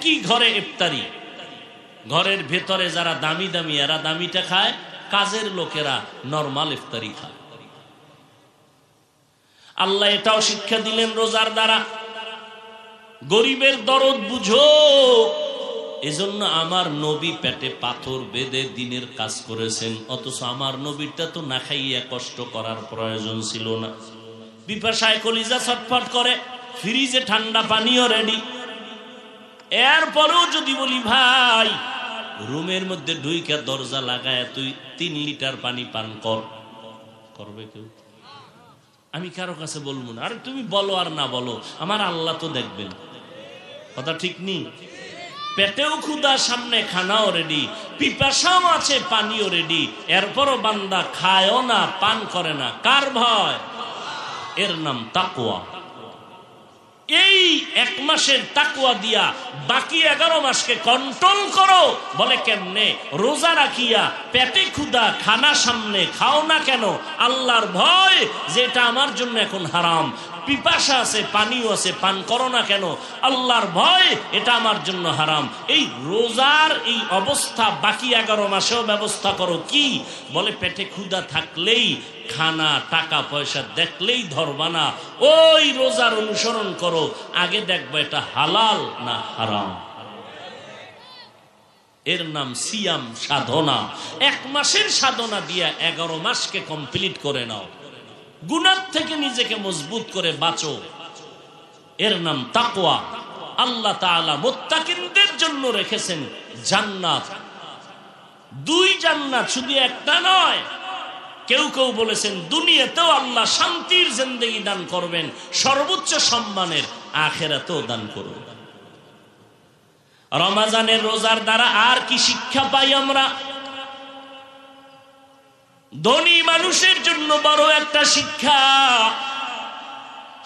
একই ঘরে ইফতারি, ঘরের ভেতরে যারা দামি দামি এরা দামিটা খায়, কাজের লোকেরা নরমাল ইফতারি খায়। আল্লাহ এটাও শিক্ষা দিলেন রোজার দ্বারা, গরিবের দরদ বুঝো। এজন্য আমার নবী পেটে পাথর বেঁধে দিনের কাজ করেছেন, অথচ আমার নবীটা তো না খাইয়া কষ্ট করার প্রয়োজন ছিল না। পিপাসায় কলিজা ছটফট করে, ফ্রিজে ঠান্ডা পানিও রেডি। এরপরেও যদি বলি ভাই রুমের মধ্যে ঢুইকা দরজা লাগায় তুই 3 লিটার পানি পান কর, করবে কেউ? আমি কারো কাছে বলবো না, আরে তুমি বলো আর না বলো, আমার আল্লাহ তো দেখবেন। কথা ঠিক নেই? পেটেও ক্ষুধা, সামনে খানাও রেডি, পিপাসাও আছে, পানিও রেডি, এরপরও বান্দা খায়ও না, পান করে না। কার ভয়? এর নাম তাকওয়া। এই 1 মাসের তাকওয়া দিয়া বাকি 11 মাসকে কন্ট্রোল করো। বলে কেমনে? রোজা রাখিয়া পেটে ক্ষুধা, খানা সামনে, খাও না কেন? আল্লাহর ভয়, যেটা আমার জন্য এখন হারাম। পিপাসা আছে, পানিও আছে, পান করো না কেন? আল্লাহর ভয়, এটা আমার জন্য হারাম। এই রোজার এই অবস্থা বাকি 11 মাসেও ব্যবস্থা করো। কি বলে? পেটে ক্ষুধা থাকলেই, খানা টাকা পয়সা দেখলেই ধরবা না, ওই রোজার অনুসরণ করো। আগে দেখবো এটা হালাল না হারাম। এর নাম সিয়াম, সাধনা। 1 মাসের সাধনা দিয়া 11 মাসকে কমপ্লিট করে নাও। গুনাহ থেকে নিজেকে মজবুত করে বাঁচো। এর নাম তাকওয়া। আল্লাহ তাআলা মুত্তাকিনদের জন্য রেখেছেন জান্নাত। 2 জান্নাত, শুধু একটা নয়। কেউ কেউ বলেছেন দুনিয়াতেও আল্লাহ শান্তির জিন্দেগি দান করবেন, সর্বোচ্চ সম্মানের আখিরাতেও দান করবেন। রমজানের রোজার দ্বারা আর কি শিক্ষা পাই আমরা? ধনী মানুষের জন্য বড় একটা শিক্ষা।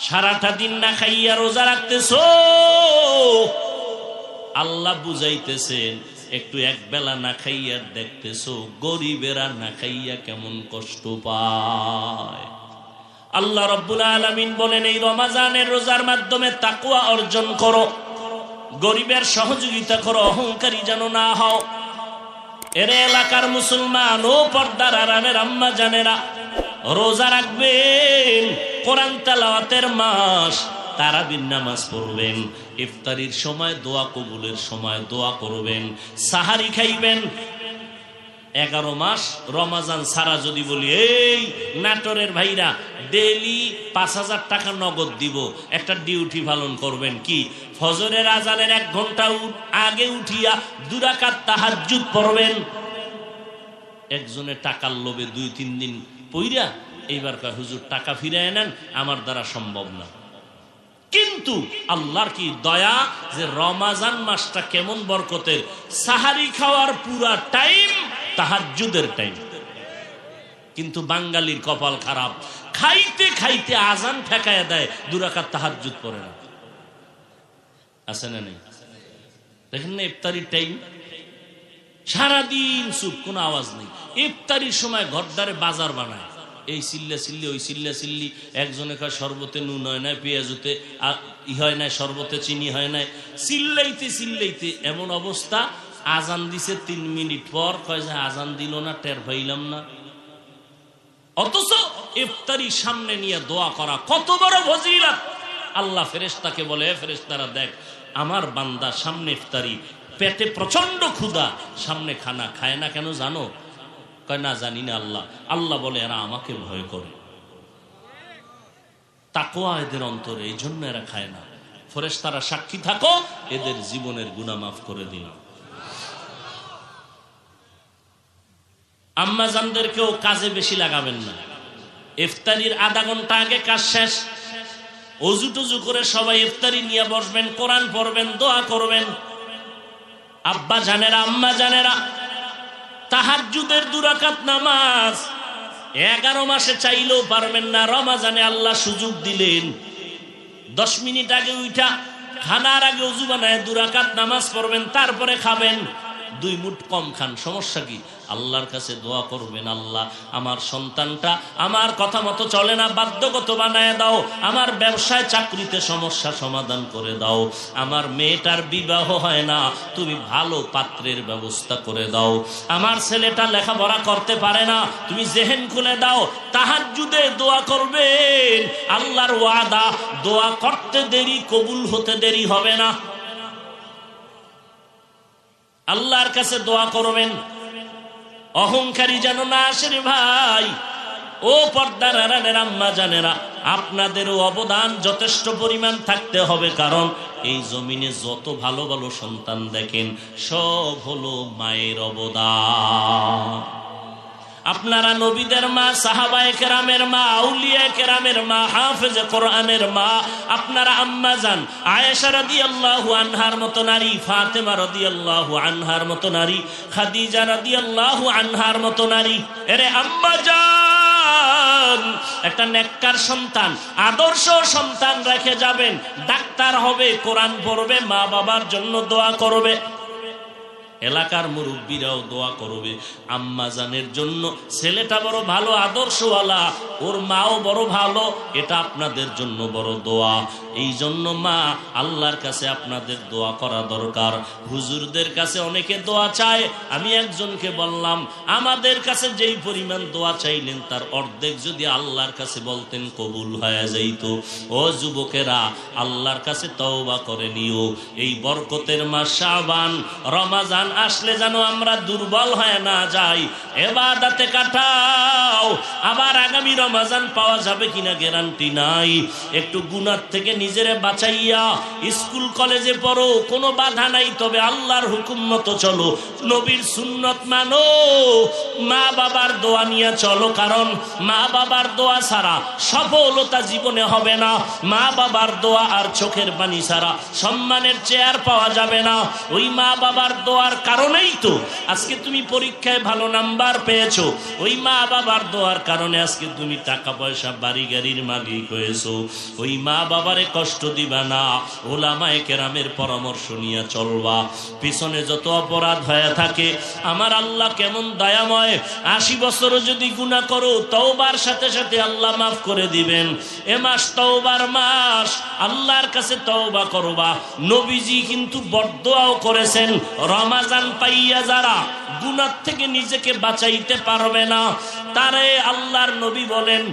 সারাটা দিন না খাইয়া রোজা রাখতেছো, আল্লাহ বুঝাইতেছেন। একটু একবেলা না খাইয়া দেখতেছো গরিবেরা না খাইয়া কেমন কষ্ট পায়। আল্লাহ রাব্বুল আলামিন বলেন এই রমজানের রোজার মাধ্যমে তাকওয়া অর্জন করো, গরিবের সহযোগিতা করো, অহংকারী যেন না হও। এর এলাকার মুসলমান ও পর্দার আড়ালের আম্মা জানেরা, রোজা রাখবেন, কোরআন তেলাওয়াতের মাস, তারাবির নামাজ পড়বেন, ইফতারির সময় দোয়া কবুলের সময় দোয়া করবেন, সাহারি খাইবেন। 11 মাস রমজান সারা যদি বলি এই নাটোরের ভাইরা ডেইলি 5000 টাকা নগদ দিব, একটা ডিউটি পালন করবেন। কি? ফজরের আজানের 1 ঘন্টা আগে উঠিয়া 2 রাকাত তাহাজ্জুদ পড়বেন। একজনে টাকার লোভে 2-3 দিন পইরা এইবার কয় হুজুর টাকা ফিরায় নেন, আমার দ্বারা সম্ভব না। কিন্তু আল্লাহর কি দয়া যে রমজান মাসটা কেমন বরকতের। সাহারি খাওয়ার পুরা টাইম তাহাজ্জুদের টাইম। কিন্তু বাঙালির কপাল খারাপ, খাইতে খাইতে আজান ঠেকায়া দেয়, 2 রাকাত তাহাজ্জুদ পড়ে না। আছে না নেই? দেখেন না ইফতারির টাইম, সারাদিন চুপ, কোনো আওয়াজ নেই। ইফতারির সময় ঘরদারে বাজার বানায়, এই চিল্লা চিল্লি, ওই চিল্লা চিল্লি। একজনে কয় শরবতে নুন হয় না, পেঁয়াজুতে হয় না, শরবতে চিনি হয় না, চিল্লাইতে চিল্লাইতে এমন অবস্থা। আজান দিছে 3 মিনিট পর কয় যে আজান দিল না, টের পাইলাম না। অথচ ইফতারি সামনে নিয়ে দোয়া করা কত বড় ফজিলত। আল্লাহ ফেরেশতাকে বলে, ফেরেশতারা দেখ আমার বান্দা সামনে ইফতারি, পেটে প্রচন্ড ক্ষুধা, সামনে খানা খায় না কেন জানো? কয় না জানি না আল্লাহ। আল্লাহ বলে এরা আমাকে ভয় করে, তাকওয়া এদের অন্তরে, এই জন্য এরা খায় না। ফেরেশতারা সাক্ষী থাকো, এদের জীবনের গুনাহ মাফ করে দিলাম। আম্মা জানদেরকেও কাজে বেশি লাগাবেন না। ইফতারির আধা ঘন্টা আগে কাজ শেষ, অজু টুজু করে সবাই ইফতারি নিয়ে বসবেন, কোরআন পড়বেন, দোয়া করবেন। আব্বা জানেরা, আম্মা জানেরা, তাহাজ্জুদের 2 রাকাত নামাজ 11 মাসে চাইলেও পারবেন না। রমজানে আল্লাহ সুযোগ দিলেন, 10 মিনিট আগে উঠা খানার আগে ওযু বানায় 2 রাকাত নামাজ পড়বেন, তারপরে খাবেন। 2 মুঠ কম খান, সমস্যা কি? আল্লাহর কাছে দোয়া করবেন, আল্লাহ আমার সন্তানটা আমার কথা মতো চলে না, বাধ্যগত বানায় দাও। আমার ব্যবসায় চাকরিতে সমস্যা সমাধান করে দাও। আমার মেয়েটার বিবাহ হয় না, তুমি ভালো পাত্রের ব্যবস্থা করে দাও। আমার ছেলেটা লেখাপড়া করতে পারে না, তুমি জেহেন খুলে দাও। তাহাজ্জুদে দোয়া করবেন, আল্লাহর ওয়াদা, দোয়া করতে দেরি, কবুল হতে দেরি হবে না। আল্লাহর কাছে দোয়া করবেন, অহংকারী যেন না আসে রে ভাই। ও পর্দার আড়ালের আম্মা জানেরা, আপনাদেরও অবদান যথেষ্ট পরিমাণ থাকতে হবে, কারণ এই জমিনে যত ভালো ভালো সন্তান দেখেন সব হলো মায়ের অবদান। আপনারা নবীদের মা, সাহাবায়ে কেরামের মা, আউলিয়া কেরামের মা, হাফেজে কোরআনের মা, আপনারা আম্মা জান আয়েশা রাদিয়াল্লাহু আনহার মতো নারী, ফাতেমা রাদিয়াল্লাহু আনহার মতো নারী, খাদিজা রাদিয়াল্লাহু আনহার মতো নারী। এরে আম্মা জান, একটা নেককার সন্তান, আদর্শ সন্তান রেখে যাবেন, ডাক্তার হবে, কোরআন পড়বে, মা বাবার জন্য দোয়া করবে, এলাকার মুরব্বীরাও দোয়া করবে। আম্মা জানের জন্য ছেলেটা বড় ভালো, আদর্শওয়ালা, ওর মাও বড় ভালো, এটা আপনাদের জন্য বড় দোয়া। এই জন্য মা, আল্লাহর কাছে আপনাদের দোয়া করা দরকার। হুজুরদের কাছে অনেকে দোয়া চায়, আমি একজনকে বললাম, আমাদের কাছে যেই পরিমাণ দোয়া চাইলেন তার অর্ধেক যদি আল্লাহর কাছে বলতেন কবুল হয়ে যাইত। ও যুবকেরা, আল্লাহর কাছে তওবা করে নিও। এই বরকতের মাস শাবান, রমাজান আসলে যেন আমরা দুর্বল হয়ে না যাই, ইবাদতে কাটাও। আবার আগামী রমজান পাওয়া যাবে কিনা গ্যারান্টি নাই। একটু গুনাহ থেকে নিজেরে বাঁচাইয়া স্কুল কলেজে পড়ো, কোনো বাধা নাই, তবে আল্লাহর হুকুম মতো চলো, নবীর সুন্নত মানো, মা বাবার দোয়া নিয়ে চলো, কারণ মা বাবার দোয়া ছাড়া সফলতা জীবনে হবে না। মা বাবার দোয়া আর চোখের পানি ছাড়া সম্মানের চেয়ার পাওয়া যাবে না। ওই মা বাবার দোয়ার কারণেই তো আজকে তুমি পরীক্ষায় ভালো নাম্বার পেয়েছো, ওই মা বাবার দোয়ার কারণে আজকে তুমি টাকা পয়সা, বাড়ি গাড়ির মালিক হয়েছো। ওই মা বাবারে কষ্ট দিবা না, ওলামায়ে কেরামের পরামর্শ নিয়ে চলবা। পিছনে যত অপরাধ হয়ে থাকে, আমার আল্লাহ কেমন দয়াময়, 80 বছরও যদি গুনাহ করো, তওবার সাথে সাথে আল্লাহ মাফ করে দিবেন। এ মাস তওবার মাস, আল্লাহর কাছে তওবা করবা। নবীজি কিন্তু বদদোয়াও করেছেন, রমাজান পাইয়া যারা গুনাহ থেকে নিজেকে বাঁচাইতে পারবে না, তারে আল্লাহর নবী বলেন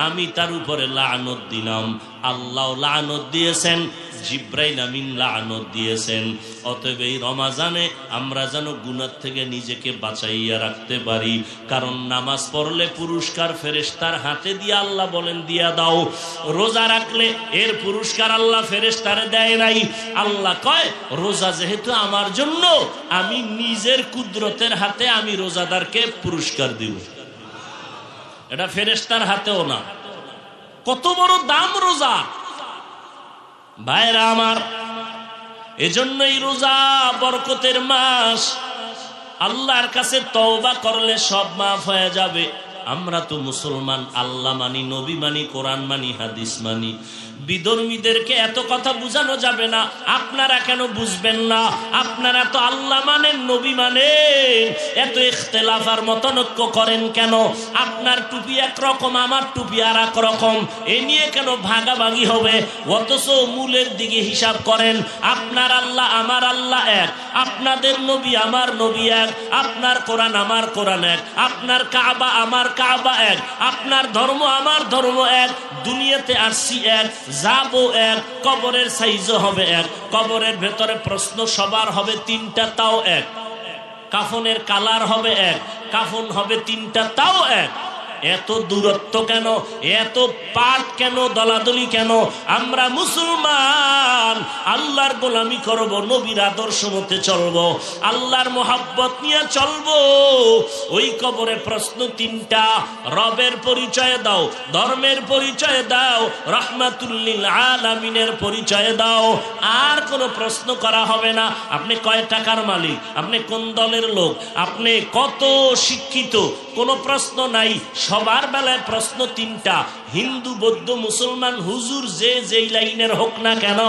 আমি তার উপরে লানত দিলাম। আল্লাহ লানত দিয়েছেন, জিব্রাইল আমিন লানত দিয়েছেন। অতএব এই রমাজানে আমরা যেন গুনাহ থেকে নিজেকে বাঁচাইয়া রাখতে পারি, কারণ নামাজ পড়লে পুরস্কার ফেরেশতার হাতে দিয়ে আল্লাহ বলেন দিয়া দাও। রোজা রাখলে এর পুরস্কার আল্লাহ ফেরেশতারে দেয় নাই। আল্লাহ কয় রোজা যেহেতু আমার জন্য, আমি নিজের কুদরতের হাতে আমি রোজাদারকে পুরস্কার দিব, এটা ফেরেশতার হাতেও না। কত বড় দাম রোজা ভাইরা আমার। এজন্যই রোজা বরকতের মাস, আল্লাহর কাছে তওবা করলে সব মাফ হয়ে যাবে। আমরা তো মুসলমান, আল্লাহ মানি, নবী মানি, কোরআন মানি, হাদিস মানি। বিধর্মীদেরকে এত কথা বুঝানো যাবে না। আপনারা কেন বুঝবেন না? আপনারা তো আল্লাহ মানেন, নবী মানেন, এত ইখতিলাফ আর মতানৈক্য করেন কেন? আপনার টুপি একরকম, আমার টুপি আর এক রকম, এ নিয়ে কেন ভাগাভাগি হবে? অথচ মূলের দিকে হিসাব করেন, আপনার আল্লাহ আমার আল্লাহ এক, আপনাদের নবী আমার নবী এক, আপনার কোরআন আমার কোরআন এক, আপনার কাবা আমার কাবা এক, আপনার ধর্ম আমার ধর্ম এক। দুনিয়াতে আসছি এক, যাবো এক, কবরের সাইজও হবে এক, কবরের ভেতরে প্রশ্ন সবার হবে 3টা, তাও এক, কাফনের কালার হবে এক, কাফন হবে 3টা, তাও এক। এত দূরত্ব কেন? এত পাঠ কেন? দলাদলি কেন? আমরা মুসলমান, আল্লাহর গোলামি করব, নবীর আদর্শ মতে চলবো, আল্লাহর মোহাব্বত নিয়ে চলবো। ওই কবরে প্রশ্ন 3টা, রবের পরিচয় দাও, ধর্মের পরিচয় দাও, রাহমাতুল লিল আলামিনের পরিচয় দাও। আর কোনো প্রশ্ন করা হবে না। আপনি কয় টাকার মালিক, আপনি কোন দলের লোক, আপনি কত শিক্ষিত, কোনো প্রশ্ন নাই। সবার বেলায় প্রশ্ন 3টা, হিন্দু, বৌদ্ধ, মুসলমান, হুজুর যে যেই লাইনের হোক না কেন,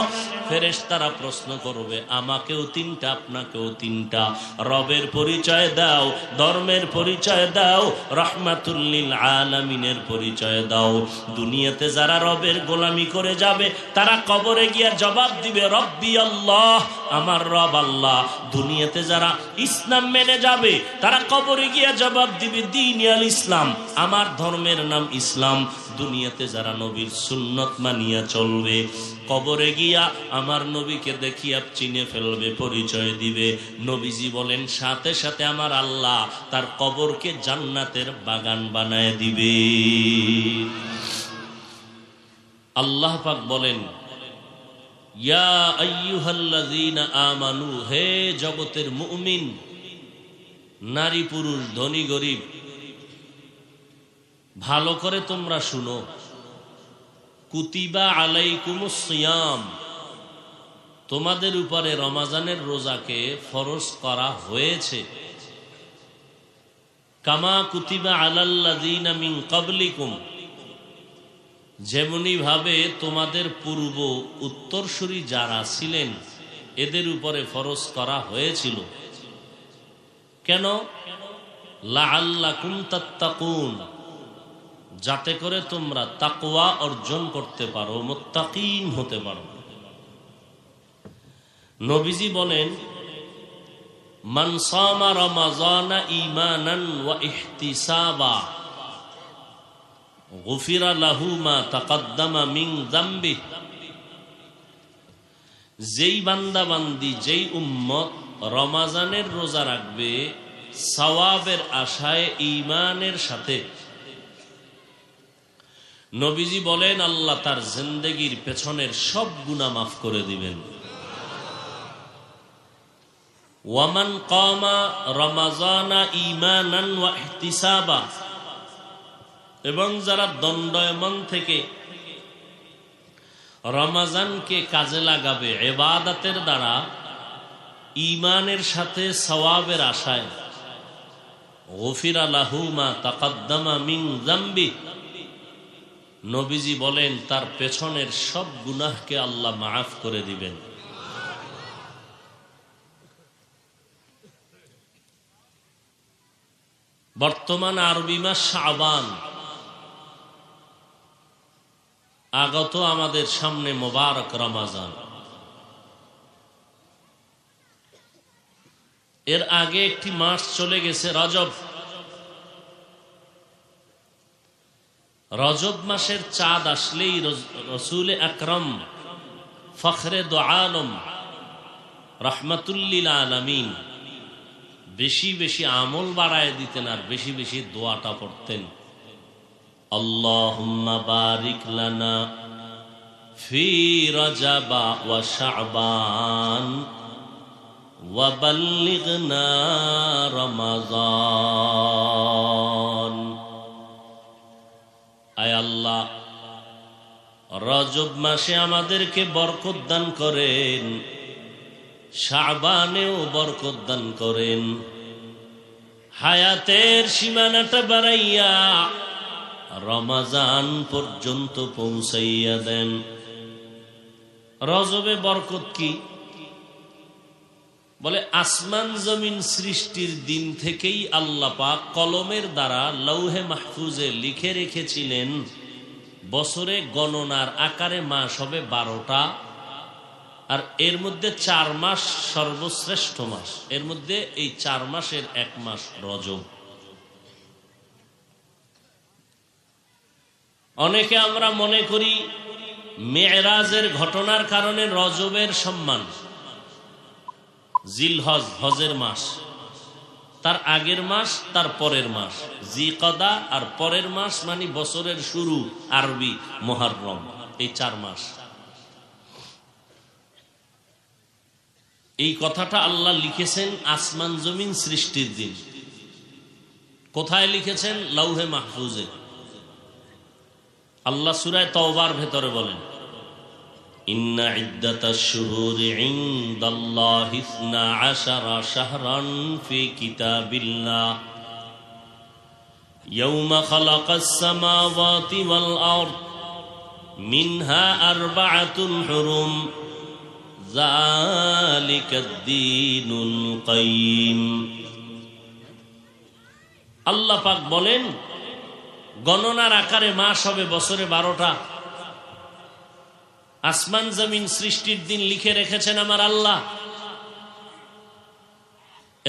ফেরেশতারা প্রশ্ন করবে, আমাকেও তিনটা, আপনাকেও তিনটা, রবের পরিচয় দাও, ধর্মের পরিচয় দাও, রাহমাতুল লিল আলামিনের পরিচয় দাও। দুনিয়াতে যারা রবের গোলামি করে যাবে তারা কবরে গিয়া জবাব দিবে রব্বি আল্লাহ, আমার রব আল্লাহ। দুনিয়াতে যারা ইসলাম মেনে যাবে তারা কবরে গিয়া জবাব দিবে দ্বীন আল ইসলাম, আমার ধর্মের নাম ইসলাম। দুনিয়াতে যারা নবীর সুন্নত মানিয়া চলবে কবরে গিয়া আমার নবীকে দেখিয়া চিনে ফেলবে, পরিচয় দিবে। নবীজি বলেন সাথে সাথে আমার আল্লাহ তার কবরকে জান্নাতের বাগান বানায় দিবে। আল্লাহ পাক বলেন ইয়া আইয়ুহাল্লাযীনা আমানু, হে জগতের মুমিন, নারী পুরুষ ধনী গরিব, ভালো করে তোমরা শুনো। কুতিবা আলাইকুমুস সিয়াম, তোমাদের উপরে রমজানের রোজাকে ফরজ করা হয়েছে। কামা কুতিবা আলাল্লাযীনা মিন ক্বাবলিকুম, যেমনি ভাবে তোমাদের পূর্ব উত্তরসূরি যারা ছিলেন এদের উপরে ফরজ করা হয়েছিল। কেন? লাআল্লাকুম তাত্তাকুন, যাতে করে তোমরা তাকওয়া অর্জন করতে পারো, মুত্তাকিন হতে পারো। নবীজি বলেন মান সামা রমাযানা ঈমানান ওয়া ইহতিসাবা গুফিরা লাহু মা তাকাদ্দামা মিন যামবিহি, যেই বান্দা বান্দি, যেই উম্মত রমাজানের রোজা রাখবে সওয়াবের আশায় ঈমানের সাথে, নবীজি বলেন আল্লাহ তার জিন্দেগির পেছনের সব গুনাহ মাফ করে দিবেন। ওয়ামান কামা রমাযানা ঈমানান ওয়া ইহতিসাবা, এবং যারা দণ্ডায়মান থেকে রমজানকে কাজে লাগাবে ইবাদতের দ্বারা, ঈমানের সাথে সওয়াবের আশায়, গুফিরা লাহু মা তাকাদ্দামা মিন যামবিহি, নবীজি বলেন তার পেছনের সব গুনাহকে আল্লাহ মাফ করে দিবেন। বর্তমান আরবি মাস শাবান, আগত আমাদের সামনে মোবারক রমজান। এর আগে একটি মাস চলে গেছে রজব। রজব মাসের চাঁদ আসলেই রসুল আকরম ফখরে দো আলম রাহমাতুল লিল আলামিন বেশি বেশি আমল বাড়ায় দিতেন আর বেশি বেশি দোয়াটা পড়তেন, আল্লাহুম্মা বারিক লানা ফি রজব ওয়া শাবান ওয়া বাল্লিগনা রমাযান। আয় আল্লাহ, রজব মাসে আমাদেরকে বরকত দান করেন, শাবানেও বরকত দান করেন, হায়াতের সীমানাটা বাড়াইয়া রমজান পর্যন্ত পৌঁছাইয়া দেন। রজবে বরকত কি? বলে আসমান জমিন সৃষ্টির দিন থেকেই আল্লাহ পাক কলমের দ্বারা লৌহে মাহফুজে লিখে রেখেছিলেন বছরে গণনার আকারে মাস হবে 12টা, আর এর মধ্যে 4 মাস সর্বশ্রেষ্ঠ মাস। এর মধ্যে এই 4 মাসের এক মাস রজব। অনেকে আমরা মনে করি মেরাজের ঘটনার কারণে রজবের সম্মান। জিলহজ, হজের মাস, তার আগের মাস, তার পরের মাস জিকদা, আর পরের মাস মানে বছরের শুরু আরবি মুহররম। এই 4 মাস। এই কথাটা আল্লাহ লিখেছেন আসমান জমিন সৃষ্টির দিন। কোথায় লিখেছেন? লৌহে মাহফুজে। আল্লাহ সূরা তাওবার ভেতরে বলেন ইন্না ইদ্দাতাশ শুহুরি ইনদাল্লাহি 12 শাহরান ফি কিতাবিল্লাহ ইয়াওমা খালাকাস সামাওয়াতি ওয়াল আরদ মিনহা আরবাআতুন হুরুম যালিকাদ-দীনুল কাইয়্যিম। আল্লাহ পাক বলেন, গণনার আকারে মাস হবে বছরে 12টা। আসমান জমিন সৃষ্টির দিন লিখে রেখেছেন আমার আল্লাহ,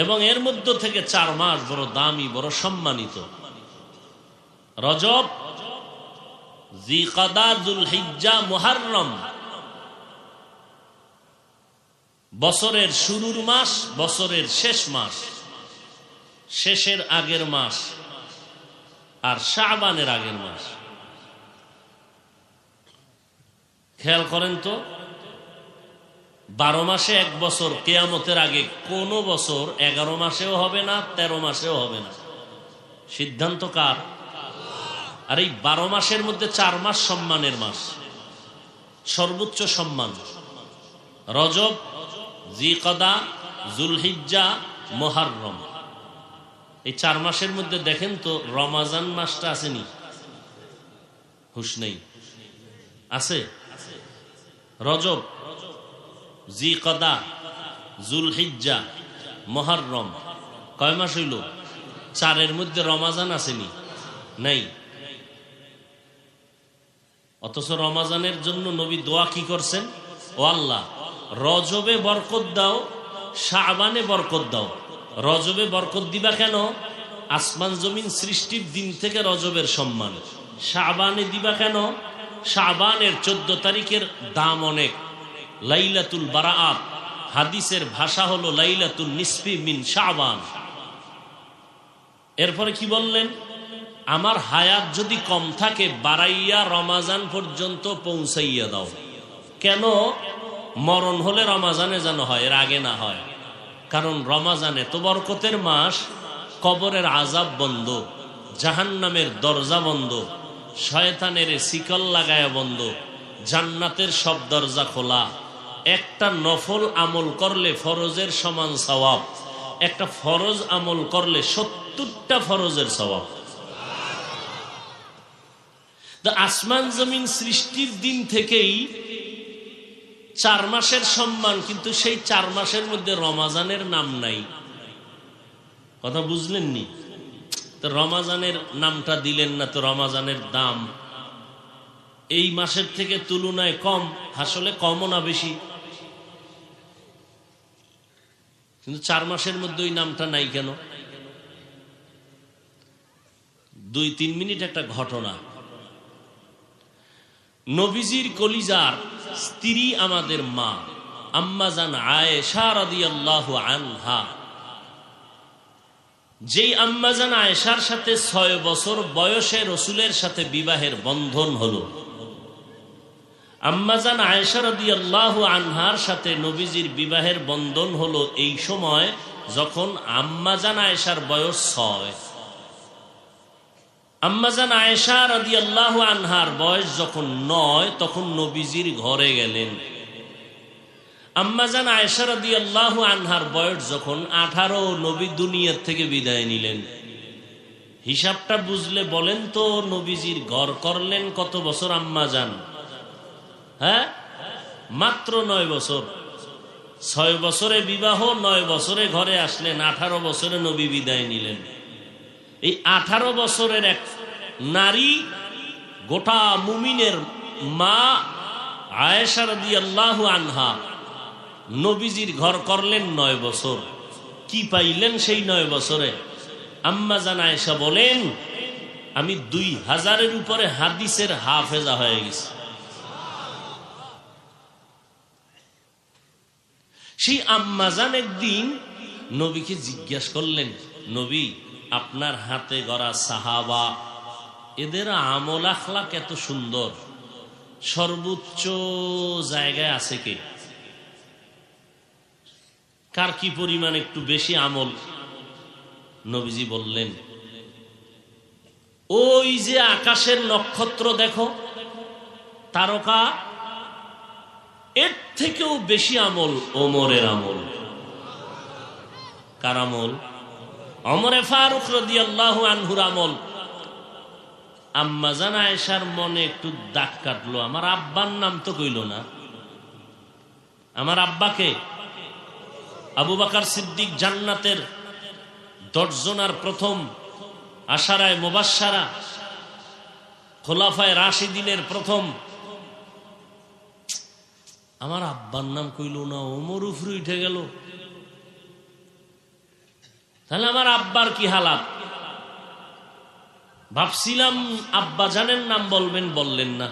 এবং এর মধ্য থেকে 4 মাস বড় দামি, বড় সম্মানিত। রজব, জিলকাদা, যুলহিজ্জা, মুহররম। বছরের শুরুর মাস, বছরের শেষ মাস, শেষের আগের মাস, আর শাবানের আগের মাস। খেয়াল করেন তো, 12 মাসে এক বছর, কিয়ামতের আগে কোন বছর 11 মাসেও হবে না, 13 মাসেও হবে না। সিদ্ধান্ত কার? আর এই 12 মাসের মধ্যে 4 মাস সম্মানের মাস, সর্বোচ্চ সম্মান। রজব, জিলকাদা, যুলহিজ্জা, মুহররম। এই 4 মাসের মধ্যে দেখেন তো রমাজান মাসটা আসেনি? হুঁশ নেই? আছে? রজব, জিলকাদা, যুলহিজ্জা, মুহররম, কয় মাস হইল? 4-এর মধ্যে রমাজান আসেনি? নাই। অথচ রমাজানের জন্য নবী দোয়া কি করছেন? ও আল্লাহ, রজবে বরকত দাও, শাবানে বরকত দাও। রজবে বরকত দিবা কেন? আসমান জমিন সৃষ্টির দিন থেকে রজবের সম্মান। শাবানে দিবা কেন? শাবানের 14 তারিখের দাম অনেক। লাইলাতুল বারাআত, হাদিসের ভাষা হলো লাইলাতুল নিসফি মিন শাবান। এরপরে কি বললেন? আমার হায়াত যদি কম থাকে, বাড়াইয়া রমাজান পর্যন্ত পৌঁছাইয়া দাও। কেন? মরণ হলে রমাজানে যেন হয়, এর আগে না হয়। কারণ রমাজানে তো বরকতের মাস, কবরের আযাব বন্ধ, জাহান্নামের দরজা বন্ধ, শয়তানের শিকল লাগায়া বন্ধ, জান্নাতের সব দরজা খোলা। একটা নফল আমল করলে ফরজের সমান সওয়াব, একটা ফরজ আমল করলে 70টা ফরজের সওয়াব। তো আসমান জমিন সৃষ্টির দিন থেকেই 4 মাসের সম্মান, কিন্তু সেই 4 মাসের মধ্যে রমাজানের নাম নাই। কথা বুঝলেননি? তো রমাজানের নামটা দিলেন না, তো রমাজানের দাম এই মাসের থেকে তুলনায় কম। আসলে কমও না বেশি, কিন্তু 4 মাসের মধ্যে ওই নামটা নাই কেন? 2-3 মিনিট একটা ঘটনা। নবীজির কলিজার স্ত্রী আমাদের মা আম্মাজান আয়েশা রাদিয়াল্লাহু আনহা, যেই আম্মাজান আয়েশার সাথে 6 বছর বয়সে রসুলের সাথে বিবাহের বন্ধন হলো। আম্মাজান আয়েশা রাদিয়াল্লাহু আনহার সাথে নবীজির বিবাহের বন্ধন হলো এই সময় যখন আম্মাজান আয়েশার বয়স 6। আম্মাজান আয়েশা রাদিয়াল্লাহু আনহার বয়স যখন 9, তখন নবীজির ঘরে গেলেন। আম্মাজান আয়েশা রাদিয়াল্লাহু আনহার বয়স যখন 18, নবী দুনিয়ার থেকে বিদায় নিলেন। হিসাবটা বুঝলে বলেন তো, নবীজির ঘর করলেন কত বছর আম্মাজান? হ্যাঁ, মাত্র 9 বছর। 6 বছরে বিবাহ, 9 বছরে ঘরে আসলেন, 18 বছরে নবী বিদায় নিলেন। এই 18 বছরের এক নারী, গোটা মুমিনের মা আয়েশা রাদিয়াল্লাহু আনহা নবীজির ঘর করলেন 9 বছর। কি পাইলেন সেই 9 বছরে? আম্মাজান আয়েশা বলেন, আমি 2000-এর উপরে হাদিসের হাফেজা হয়ে গেছি। সেই আম্মাজান একদিন নবীকে জিজ্ঞাসা করলেন, নবী, আপনার হাতে গড়া সাহাবা, এদের আমল আখলাক এত সুন্দর, সর্বোচ্চ জায়গায় আছে কে? কার কি পরিমাণ একটু বেশি আমল? নবীজি বললেন, ওই যে আকাশের নক্ষত্র দেখো, তারকা, এর থেকেও বেশি আমল ওমরের আমল। কার আমল? ওমরে ফারুক রাদিয়াল্লাহু আনহুর আমল। আম্মাজান আয়েশার মনে একটু দাগ কাটলো, আমার আব্বার নাম তো কইল না। আমার আব্বাকে আবু বকর সিদ্দিক জান্নাতের 10 জনের প্রথম আশারায়ে মুবাশশারা, খোলাফায়ে রাশিদিনের প্রথম। আমার আব্বার নাম কইল না, ওমর উপরে উঠে গেল। তাহলে আমার আব্বার কি হালাত? ভাবছিলাম আব্বা জানের নাম বলবেন, বললেন না।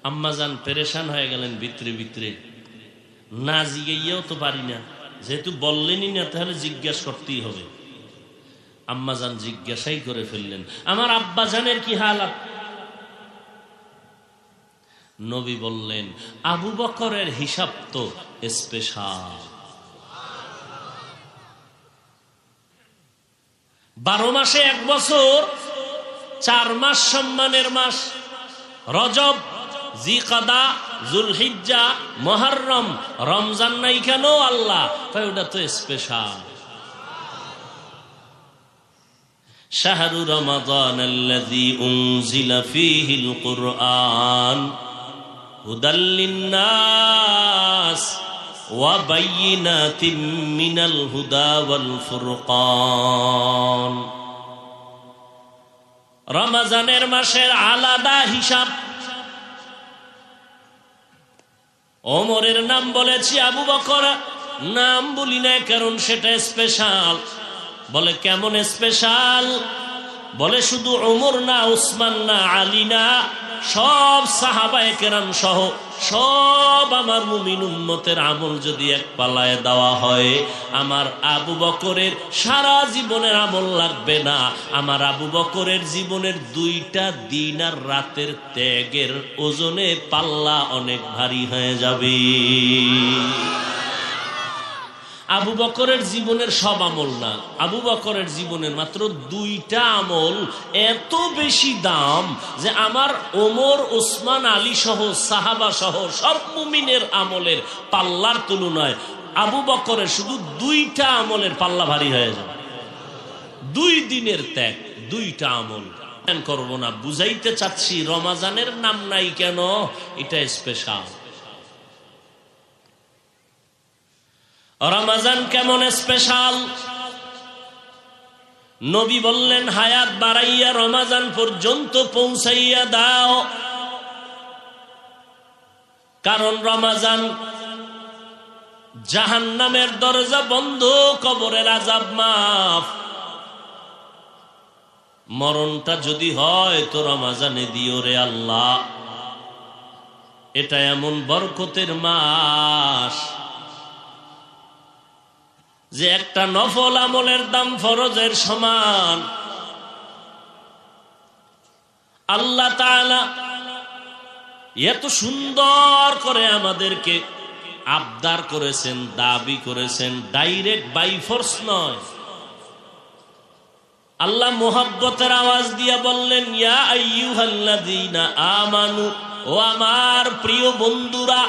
আম্মা জান পেরেশান হয়ে গেলেন ভিতরে ভিতরে। না জিজ্ঞাইয়াও তো পারি না, যেহেতু বললেনই না তাহলে জিজ্ঞাসা করতেই হবে। আম্মা জান জিজ্ঞাসাই করে ফেললেন, আমার আব্বা জানের কি হালাত? নবী বললেন, আবু বকরের হিসাব তো স্পেশাল। 12 মাসে 1 বছর, 4 মাস সম্মানের মাস, রজব, জিকাদা, জুলহিজ্জা, মুহররম, রমজান নাই কেন আল্লাহ? তাই ওটা তো স্পেশাল। শাহরু রমাদান আল্লাযী উনজিলা ফীহিল কুরআন হুদাল লিন-নাস ওয়া বায়্যিনাতিম মিনাল হুদা ওয়াল ফুরকান। রমজানের মাসের আলাদা হিসাব। ওমরের নাম বলেছি, আবু বকর নাম বলি না, কারণ সেটা স্পেশাল। বলে কেমন স্পেশাল? বলে শুধু ওমর না, উসমান না, আলী না, সব সাহাবায়ে কেরাম সহ সব আমার মুমিন উম্মতের আমল যদি এক পালায় দেওয়া হয়, আমার আবু বকরের সারা জীবনের আমল লাগবে না। আমার আবু বকরের জীবনের 2টা দিন আর রাতের ত্যাগের ওজনে পাল্লা অনেক ভারী হয়ে যাবে। আবু বকরের জীবনের সব আমল না, আবু বকরের জীবনের মাত্র 2টা আমল এত বেশি দাম যে আমার ওমর, ওসমান, আলী সহ সাহাবা সহ সব মুমিনের আমলের পাল্লার তুলনায় আবু বকরের শুধু 2টা আমলের পাল্লা ভারী হয়ে যাবে। 2 দিনের ত্যাগ, 2টা আমল। করব না, বুঝাইতে চাচ্ছি রমজানের নাম নাই কেন, এটা স্পেশাল। রমজান কেমন স্পেশাল? নবী বললেন, হায়াত বাড়াইয়া রমজান পর্যন্ত পৌঁছাইয়া দাও, কারণ রমজান জাহান্নামের দরজা বন্ধ, কবরের আযাব মাফ। মরণটা যদি হয় তো রমজানে দিও রে আল্লাহ। এটা এমন বরকতের মাস যে একটা নফল আমলের দাম ফরজের সমান। আল্লাহ তাআলা এত সুন্দর করে আমাদেরকে আবদার করেছেন, দাবি করেছেন, ডাইরেক্ট বাই ফোর্স নয়। আল্লাহ মোহাব্বতের আওয়াজ দিয়ে বললেন, ইয়া আইয়ুহাল্লাযীনা আমানু, ও আমার প্রিয় বন্ধুরা।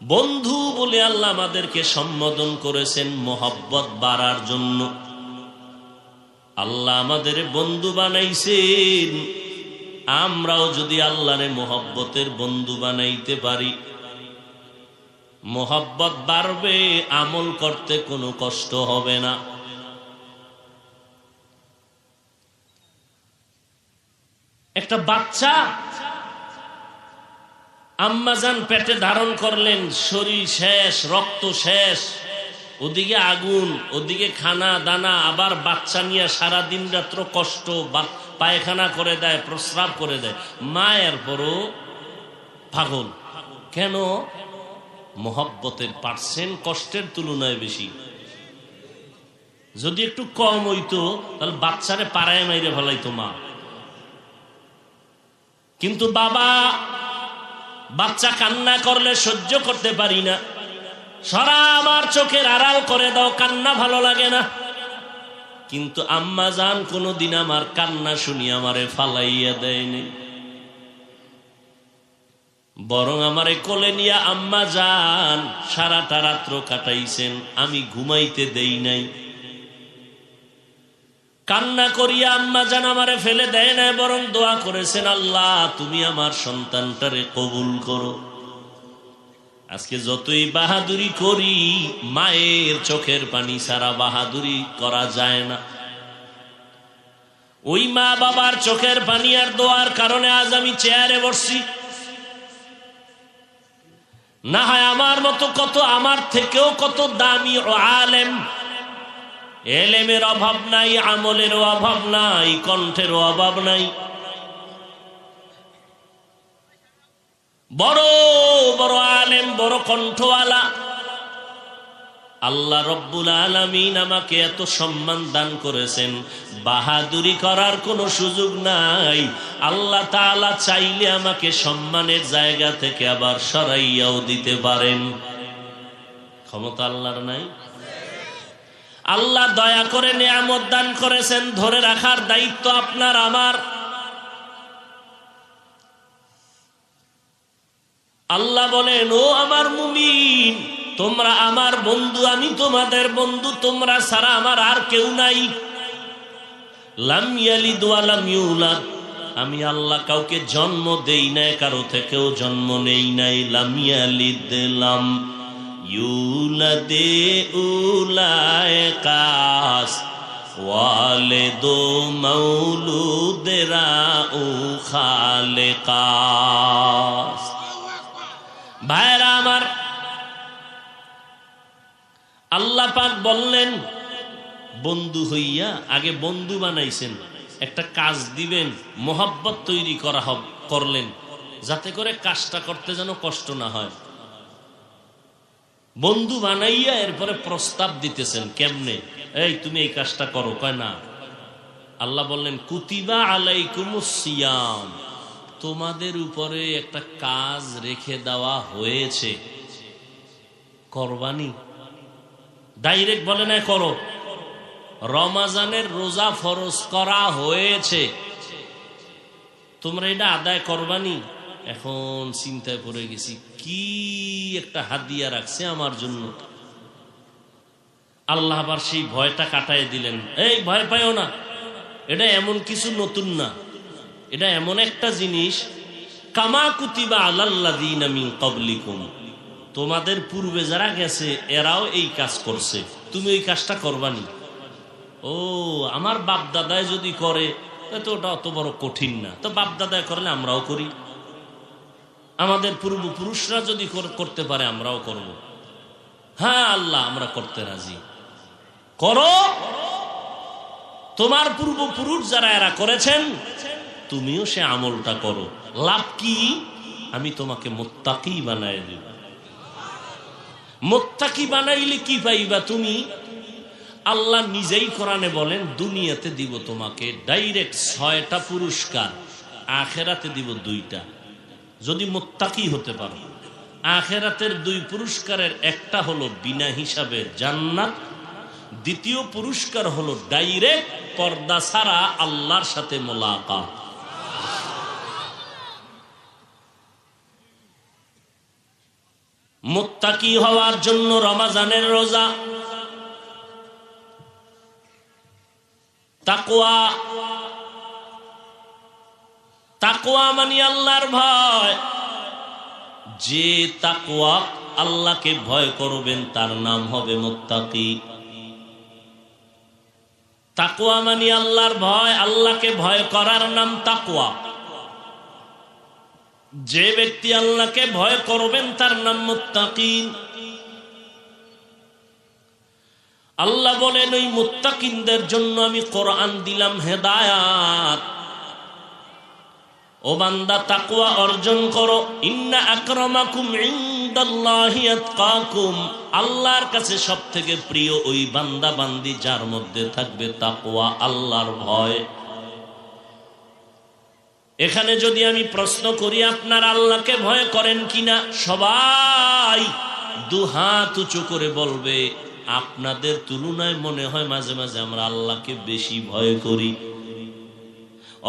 বন্ধু বলে আল্লাহ আমাদেরকে সম্বোধন করেছেন মোহাব্বত বাড়ার জন্য। আল্লাহ আমাদের বন্ধু বানাইছেন, আমরাও যদি আল্লাহরে মোহাব্বতের বন্ধু বানাইতে পারি, মোহাব্বত বাড়বে, আমল করতে কোনো কষ্ট হবে না। একটা বাচ্চা আম্মাজান পেটে ধারণ করলেন, শরীর শেষ, রক্ত শেষ, ওদিকে আগুন, ওদিকে খানা দানা, আবার বাচ্চা নিয়ে সারাদিন রাত্র কষ্ট, পায়খানা করে দেয়, প্রস্রাব করে দেয়। মায়ের পরও পাগল কেন? মোহাব্বতের পার্সেন্ট কষ্টের তুলনায় বেশি। যদি একটু কম হইতো তাহলে বাচ্চারে পাড়ায় মাইরে ফেলাইতো মা। কিন্তু বাবা, বাচ্চা কান্না করলে সহ্য করতে পারি না, সরা আমার চোখের আড়াল করে দাও, কান্না ভালো লাগে না। কিন্তু আম্মা জান কোনদিন আমার কান্না শুনি আমারে ফালাইয়া দেয়নি, বরং আমারে কোলে নিয়ে আম্মা জান সারাটা রাত্র কাটাইছেন, আমি ঘুমাইতে দেই নাই। কান্না করিয়া আম্মা জান আমারে ফেলে দেয় না, বরং দোয়া করেছেন, আল্লাহ তুমি আমার সন্তানটারে কবুল করো। আজকে যতই বাহাদুরি করি, মায়ের চোখের পানি ছাড়া বাহাদুরি করা যায় না। ওই মা বাবার চোখের পানি আর দোয়ার কারণে আজ আমি চেয়ারে বসছি। না হয় আমার মতো কত, আমার থেকেও কত দামি ও আলেম, এলেমের অভাব নাই, আমলেরও অভাব নাই, কণ্ঠেরও অভাব নাই, বড় বড় আলেম, বড় কণ্ঠওয়ালা। আল্লাহ রব্বুল আলামিন আমাকে এত সম্মান দান করেছেন, বাহাদুরি করার কোনো সুযোগ নাই। আল্লাহ তাআলা চাইলে আমাকে সম্মানের জায়গা থেকে আবার সরাইয়াও দিতে পারেন। ক্ষমতা আল্লাহর নাই? আল্লাহ দয়া করে নিয়ামত দান করেছেন, ধরে রাখার দায়িত্ব আপনার আমার। আল্লাহ বলেন, ও আমার মুমিন, তোমরা আমার বন্ধু, আমি তোমাদের বন্ধু, তোমরা ছাড়া আমার আর কেউ নাই। লাম ইয়ালিদ ওয়া লাম ইউলাদ, আমি আল্লাহ কাউকে জন্ম দেই নাই, কারো থেকেও জন্ম নেই নাই। লাম ইয়ালিদ লাম ইউলাদে উলায়কাস ওয়ালিদু মাউলুদেরা উ খালেকাস। ভাইরা আমার, আল্লাহ পাক বললেন, বন্ধু হইয়া আগে বন্ধু বানাইছেন, একটা কাজ দিবেন, মোহাব্বত তৈরি করলেন, যাতে করে কাজটা করতে যেন কষ্ট না হয়। বন্ধু বানাইয়া এরপরে প্রস্তাব দিতেছেন, কেমনে, এই তুমি এই কাজটা করো। কয় না। আল্লাহ বললেন, কুতিবা আলাইকুমুস সিয়াম, তোমাদের উপরে একটা কাজ রেখে দেওয়া হয়েছে, করবানি। ডাইরেক্ট বলে না করো। রমাজানের রোজা ফরজ করা হয়েছে, তোমরা এটা আদায় করবানি। এখন চিন্তায় পড়ে গেছি, কি একটা হাদিয়া রাখছে আমার জন্য। আল্লাহ আবার সেই ভয়টা কাটায় দিলেন, এই ভয় পাইও না, এটা এমন কিছু নতুন না, এটা এমন একটা জিনিস, কামা কুতিবা আলাল্লাযীনা মিন ক্বাবলিকুম, তোমাদের পূর্বে যারা গেছে এরাও এই কাজ করছে, তুমি এই কাজটা করবানি। ও, আমার বাপ দাদায় যদি করে তো ওটা অত বড় কঠিন না, তো বাপ দাদায় করলে আমরাও করি, আমাদের পূর্বপুরুষরা যদি করতে পারে আমরাও করব। হ্যাঁ আল্লাহ, আমরা করতে রাজি। করো, তোমার পূর্বপুরুষ যারা এরা করেছেন তুমিও সে আমলটা করো। লাভ কি? আমি তোমাকে মুত্তাকি বানায় দেব। মুত্তাকি বানাইলে কি পাইবা তুমি? আল্লাহ নিজেই কোরআনে বলেন, দুনিয়াতে দিব তোমাকে ডাইরেক্ট 6টা পুরস্কার, আখেরাতে দিব 2টা, যদি মুত্তাকি হতে পারো। আখেরাতের 2 পুরস্কারের একটা হলো বিনা হিসাবে জান্নাত, দ্বিতীয় পুরস্কার হলো ডাইরেক্ট পর্দা ছাড়া আল্লাহর সাথে মোলাকাত। মুত্তাকি হওয়ার জন্য রমজানের রোজা, তাকওয়া। তাকওয়া মানে আল্লাহর ভয়। যে তাকওয়া, আল্লাহকে ভয় করবেন, তার নাম হবে মুত্তাকি। তাকওয়া মানে আল্লাহর ভয়, আল্লাহকে ভয় করার নাম তাকওয়া। যে ব্যক্তি আল্লাহকে ভয় করবেন তার নাম মুত্তাকি। আল্লাহ বলেন, ওই মুত্তাকিনদের জন্য আমি কোরআন দিলাম হেদায়াত। ও বান্দা, তাকওয়া অর্জন করো। ইন্না আকরামাকুম ইনদাল্লাহি আতকাকুম, আল্লাহর কাছে সবথেকে প্রিয় ওই বান্দা বান্দি যার মধ্যে থাকবে তাকওয়া, আল্লাহর ভয়। এখানে যদি আমি প্রশ্ন করি, আপনার আল্লাহকে ভয় করেন কিনা? সবাই 2 হাত উঁচু করে বলবে, আপনাদের তুলনায় মনে হয় মাঝে মাঝে আমরা আল্লাহকে বেশি ভয় করি।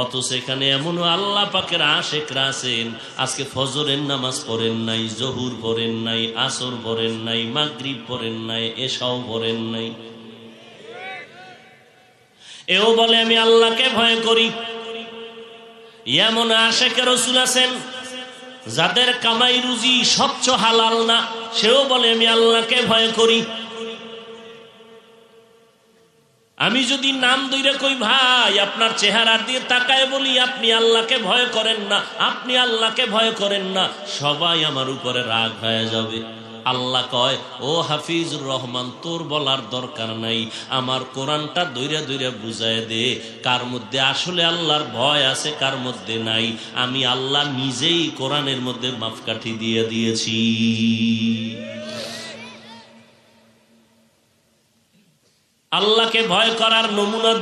অথচ এখানে এমনও আল্লাহ পাকের আশেকরা আছেন, আজকে ফজরের নামাজ পড়েন নাই, জহুর পড়েন নাই, আসর পড়েন নাই, মাগরিব পড়েন নাই, এশাও পড়েন নাই, এও বলে আমি আল্লাহকে ভয় করি। এমন আশেক রাসূল আছেন, যাদের কামাই রুজি স্বচ্ছ হালাল না, সেও বলে আমি আল্লাহকে ভয় করি। আমি যদি নাম ধরে কই ভাই আপনার চেহারা দিয়ে তাকায় বলি আপনি আল্লাহকে ভয় করেন না, আপনি আল্লাহকে ভয় করেন না, সবাই আমার উপরে রাগ হয়ে যাবে। আল্লাহ কয়, ও হাফিজুর রহমান, তোর বলার দরকার নাই, আমার কোরআনটা দইরা দইরা বুঝায় দে কার মধ্যে আসলে আল্লাহর ভয় আছে, কার মধ্যে নাই। আমি আল্লাহ নিজেই কোরআনের মধ্যে মাপকাঠি দিয়ে দিয়েছি। আল্লাহকে ভয় করার নমুনা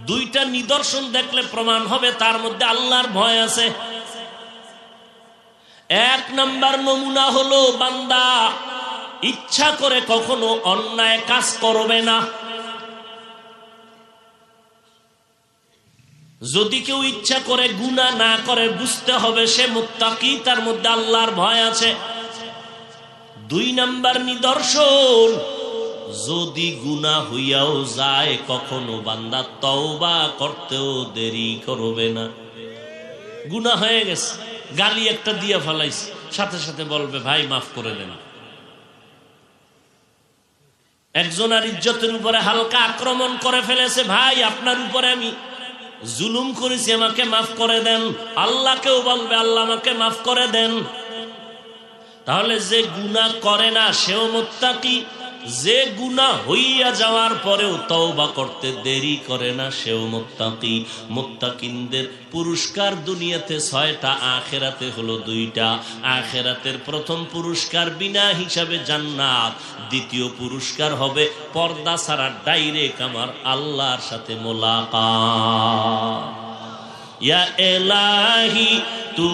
দুইটা নিদর্শন দেখলে প্রমাণ হবে তার মধ্যে আল্লাহর ভয় আছে। এক নাম্বার নমুনা হলো, বান্দা ইচ্ছা করে কখনো অন্যায় কাজ করবে না। যদি কেউ ইচ্ছা করে গুনাহ না করে, বুঝতে হবে সে মুত্তাকি, তার মধ্যে আল্লাহর ভয় আছে। দুই নাম্বার নিদর্শন, যদি গুনাহ হইয়াও যায় কখনো বান্দা তওবা করতেও দেরি করবে না। গুনাহ হয়ে গেছে, গালি একটা দিয়ে ফেলাইছে, সাথে সাথে বলবে ভাই মাফ করে দেন। একজনের ইজ্জতের উপরে হালকা আক্রমণ করে ফেলেছে, ভাই আপনার উপরে আমি জুলুম করেছি, আমাকে মাফ করে দেন। আল্লাহকেও বলবে আল্লাহ আমাকে মাফ করে দেন। তাহলে যে গুনাহ করে না সেও মুত্তাকি, যে গুনাহ হইয়া যাওয়ার পরেও তওবা করতে দেরি করে না সেও মুত্তাকি। মুত্তাকিনদের পুরস্কার দুনিয়াতে 6টা, আখিরাতে হলো 2টা। আখিরাতের প্রথম পুরস্কার বিনা হিসাবে জান্নাত, দ্বিতীয় পুরস্কার হবে পর্দা ছাড়া ডাইরেক্ট আমার আল্লাহর সাথে মোলাকাত। ইয়া ইলাহি তু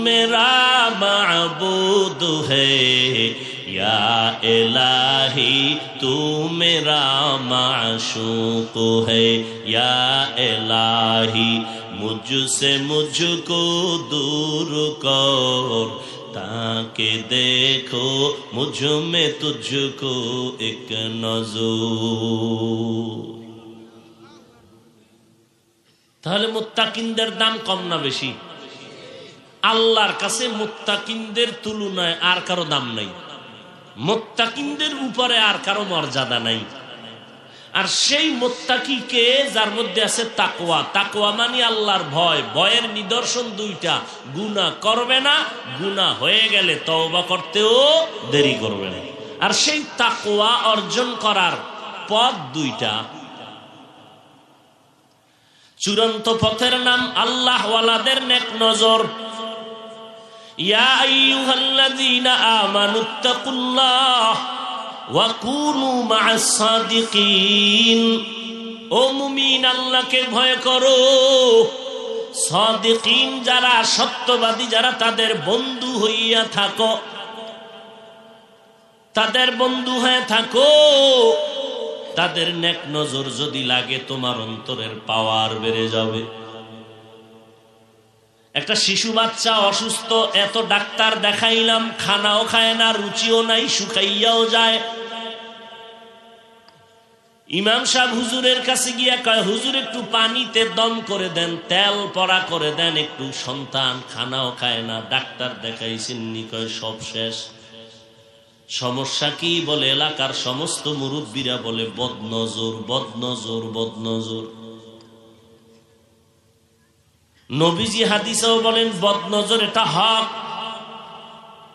মেরা মাবুদ হ্যায়, या इलाही तू मेरा माशूक है, या इलाही मुझसे मुझको दूर कर, ताकि देखो मुझ में तुझको एक नजर। তাহলে মুত্তাকিনদের দাম কম না বেশি? আল্লাহর কাছে মুত্তাকিনদের তুলনায় আর কারো দাম নাই, মুত্তাকিনদের উপরে আর কারো মর্যাদা নাই। আর সেই মুত্তাকিকে যার মধ্যে আছে তাকওয়া, তাকওয়া মানে আল্লাহর ভয়। ভয়ের নিদর্শন 2টা, গুনাহ করবে না, গুনাহ হয়ে গেলে তওবা করতেও দেরি করবে না। আর সেই তাকওয়া অর্জন করার পথ 2টা। চূড়ান্ত পথের নাম আল্লাহ ওয়ালাদের নেক নজর। ইয়া আইয়ুহাল্লাযীনা আমানুত্তাকুল্লাহ ওয়া কুনু মা'আস সাদিকিন। ও মুমিন, আল্লাহকে ভয় করো। সাদিকিন যারা, সত্যবাদী যারা, তাদের বন্ধু হইয়া থাকো, তাদের বন্ধু হয়ে থাকো। তাদের নেক নজর যদি লাগে তোমার অন্তরের পাওয়ার বেড়ে যাবে। একটা শিশু বাচ্চা অসুস্থ, এত ডাক্তার দেখাইলাম, খানাও খায় না, রুচিও নাই, শুকাইয়াও যায়। ইমাম সাহেব হুজুরের কাছে গিয়া কয়, হুজুর একটু পানিতে দম করে দেন, তেল পড়া করে দেন একটু। সন্তান খানাও খায় না, ডাক্তার দেখাইছেন নি, কয় সব শেষ। সমস্যা কি? বলে এলাকার সমস্ত মুরব্বীরা বলে বদনজর, বদনজর, বদনজর। নবীজি হাদিসেও বলেন বদনজর এটা হক।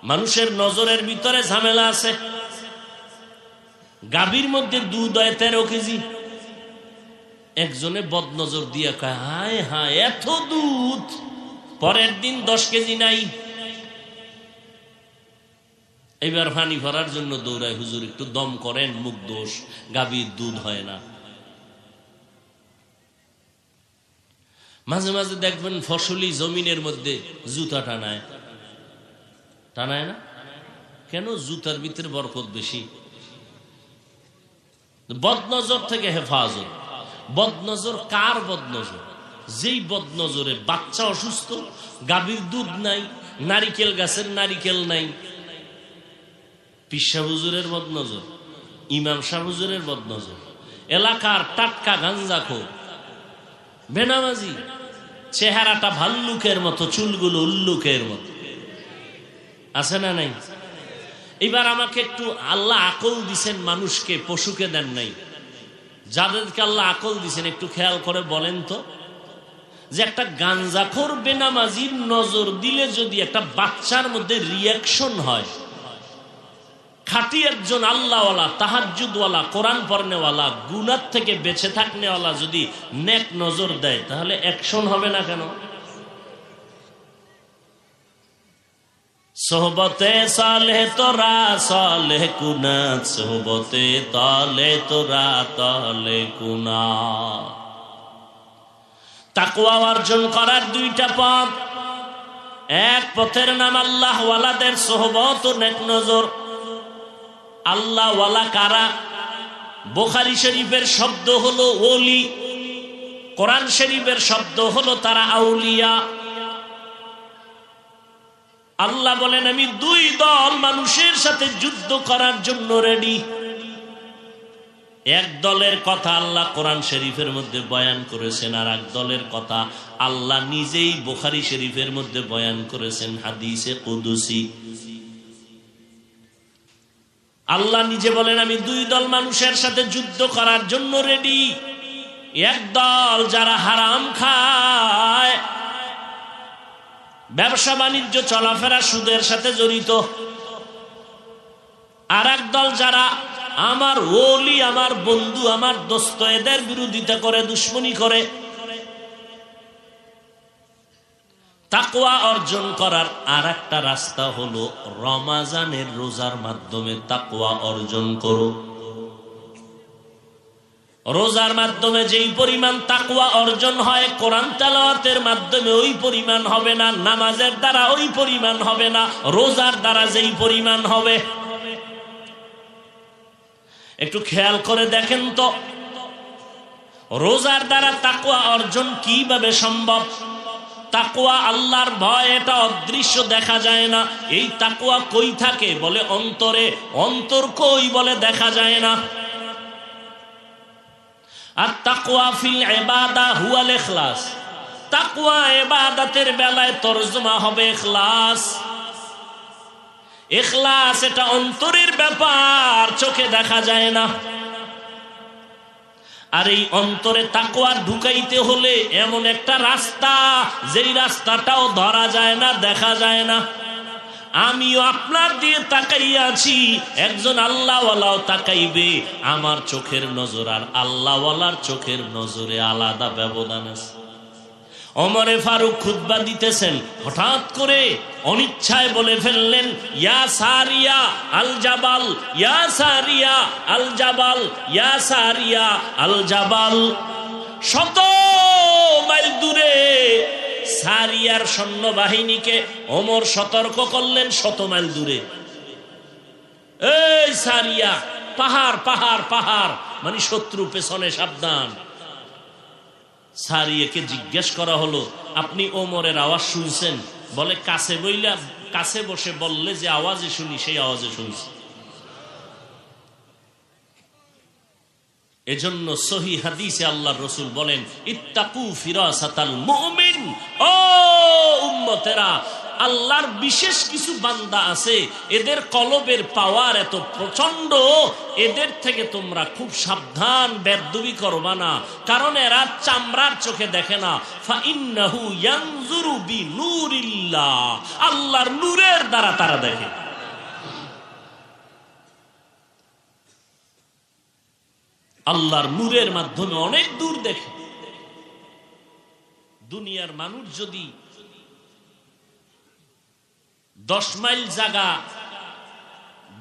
মানুষের নজরের ভিতরে ঝামেলা আছে। গাভীর মধ্যে দুধ হয় 13 কেজি, একজনে বদনজর দিয়া কয় হায় হায় এত দুধ, পরের দিন 10 কেজি নাই। এবার পানি ভরার জন্য দৌড়ায়, হুজুর একটু দম করেন, মুখ দোষ, গাভীর দুধ হয় না। মাঝে মাঝে দেখবেন ফসলি জমিনের মধ্যে জুতা টানায়, টানায় না কেন? জুতার ভিতরে বরকত বেশি। বদনজর থেকে হেফাজত। বদনজর কার বদনজর? যেই বদনজরে বাচ্চা অসুস্থ, গাভীর দুধ নাই, নারিকেল গাছের নারিকেল নাই। পীর সাহেব হুজুরের বদনজর, ইমাম সাহেব হুজুরের বদনজর, এলাকার টাটকা গাঞ্জাখোর, বেনামাজি, চেহারাটা ভাল্লুকের মতো, চুলগুলো উল্লুকের মতো, আছে না নাই? এবার আমাকে একটু, আল্লাহ আকল দিছেন মানুষকে, পশুকে দেন নাই। যাদেরকে আল্লাহ আকল দিছেন একটু খেয়াল করে বলেন তো, যে একটা গাঞ্জাখোর বেনামাজির নজর দিলে যদি একটা বাচ্চার মধ্যে রিয়াকশন হয়, খাঁটি একজন আল্লাহওয়ালা, তাহাজ্জুদওয়ালা, কোরআন পড়নেওয়ালা, গুনাহ থেকে বেঁচে থাকনেওয়ালা যদি নেক নজর দেয়, তাহলে অ্যাকশন হবে না কেন? সোহবতে সালেহ তোরা সালেহ কুনাত, সোহবতে তালে তোরা তালে কুনাত। তাকওয়া অর্জন করার দুইটা পথ। এক পথের নাম আল্লাহ ওয়ালাদের সোহবত ও নেক নজর। আল্লাহ ওয়ালা কারা? বুখারী শরীফের শব্দ হলো ওলি, কোরআন শরীফের শব্দ হলো তারা আউলিয়া। আল্লাহ বলেন আমি দুই দল মানুষের সাথে যুদ্ধ করার জন্য রেডি। এক দলের কথা আল্লাহ কোরআন শরীফের মধ্যে বয়ান করেছেন, আর এক দলের কথা আল্লাহ নিজেই বুখারী শরীফের মধ্যে বয়ান করেছেন হাদিসে কুদসি। আল্লাহ নিজে বলেন আমি দুই দল মানুষের সাথে যুদ্ধ করার জন্য রেডি। এক দল যারা হারাম খায়, ব্যবসা বাণিজ্য চলাফেরা সুদের সাথে জড়িত, আর এক দল যারা আমার ওলি, আমার বন্ধু, আমার দোস্ত, এদের বিরোধিতা করে, দুশ্মনী করে। তাকওয়া অর্জন করার আর একটা রাস্তা হলো রমাজানের রোজার মাধ্যমে তাকওয়া অর্জন করো। রোজার মাধ্যমে যেই পরিমাণ তাকওয়া অর্জন হয়, কোরআন তেলাওয়াতের মাধ্যমে ওই পরিমাণ হবে না, নামাজের দ্বারা ওই পরিমাণ হবে না, রোজার দ্বারা যেই পরিমাণ হবে। একটু খেয়াল করে দেখেন তো, রোজার দ্বারা তাকওয়া অর্জন কিভাবে সম্ভব? তাকওয়া আল্লাহর ভয়, এটা অদৃশ্য, দেখা যায় না। এই তাকওয়া কই থাকে? বলে অন্তরে। অন্তর কই? বলে দেখা যায় না। আর তাকওয়া ফিল ইবাদা হুয়াল ইখলাস। তাকওয়া ইবাদতের বেলায় তরজমা হবে ইখলাস। ইখলাস এটা অন্তরের ব্যাপার, চোখে দেখা যায় না। আর এই অন্তরে তাকওয়া ঢুকাইতে হলে এমন একটা রাস্তা, যেই রাস্তাটাও ধরা যায় না, দেখা যায় না। আমিও আপনার দিয়ে তাকাইয়াছি, একজন আল্লাহওয়ালাও তাকাইবে। আমার চোখের নজর আর আল্লাহওয়ালার চোখের নজরে আলাদা ব্যবধান আছে। ওমরে ফারুক খুতবা দিতেছেন, হঠাৎ করে অনিচ্ছায় বলে ফেললেন, ইয়া সারিয়া আল জাবাল, ইয়া সারিয়া আল জাবাল, ইয়া সারিয়া আল জাবাল। 100 মাইল দূরে সারিয়ার সৈন্যবাহিনীকে ওমর সতর্ক করলেন, 100 মাইল দূরে। এই সারিয়া, পাহাড় পাহাড় পাহাড়, মানে শত্রু পেছনে, সাবধান। সারিয়াকে জিজ্ঞেস করা হলো, আপনি ওমরের আওয়াজ শুনছেন? বলে কাছে বইলা, কাছে বসে বললে যে আওয়াজে শুনি, সেই আওয়াজে শুনছি। এজন্য সহিহ হাদিসে আল্লাহর রাসূল বলেন, ইত্তাকু ফিরাসাতাল মুমিন। ও উম্মতেরা, আল্লাহর বিশেষ কিছু বান্দা আছে, এদের কলবের পাওয়ার এত প্রচন্ড, এদের থেকে তোমরা খুব সাবধান, বেয়াদবি করবা না। কারণ এরা চামড়ার চোখে দেখে না। ফাইন্নাহু ইয়ানজুরু বিনূরিল্লাহ, আল্লাহর নূরের দ্বারা তারা দেখে। আল্লাহর নূরের মাধ্যমে অনেক দূর দেখে। দুনিয়ার মানুষ যদি 10 মাইল জায়গা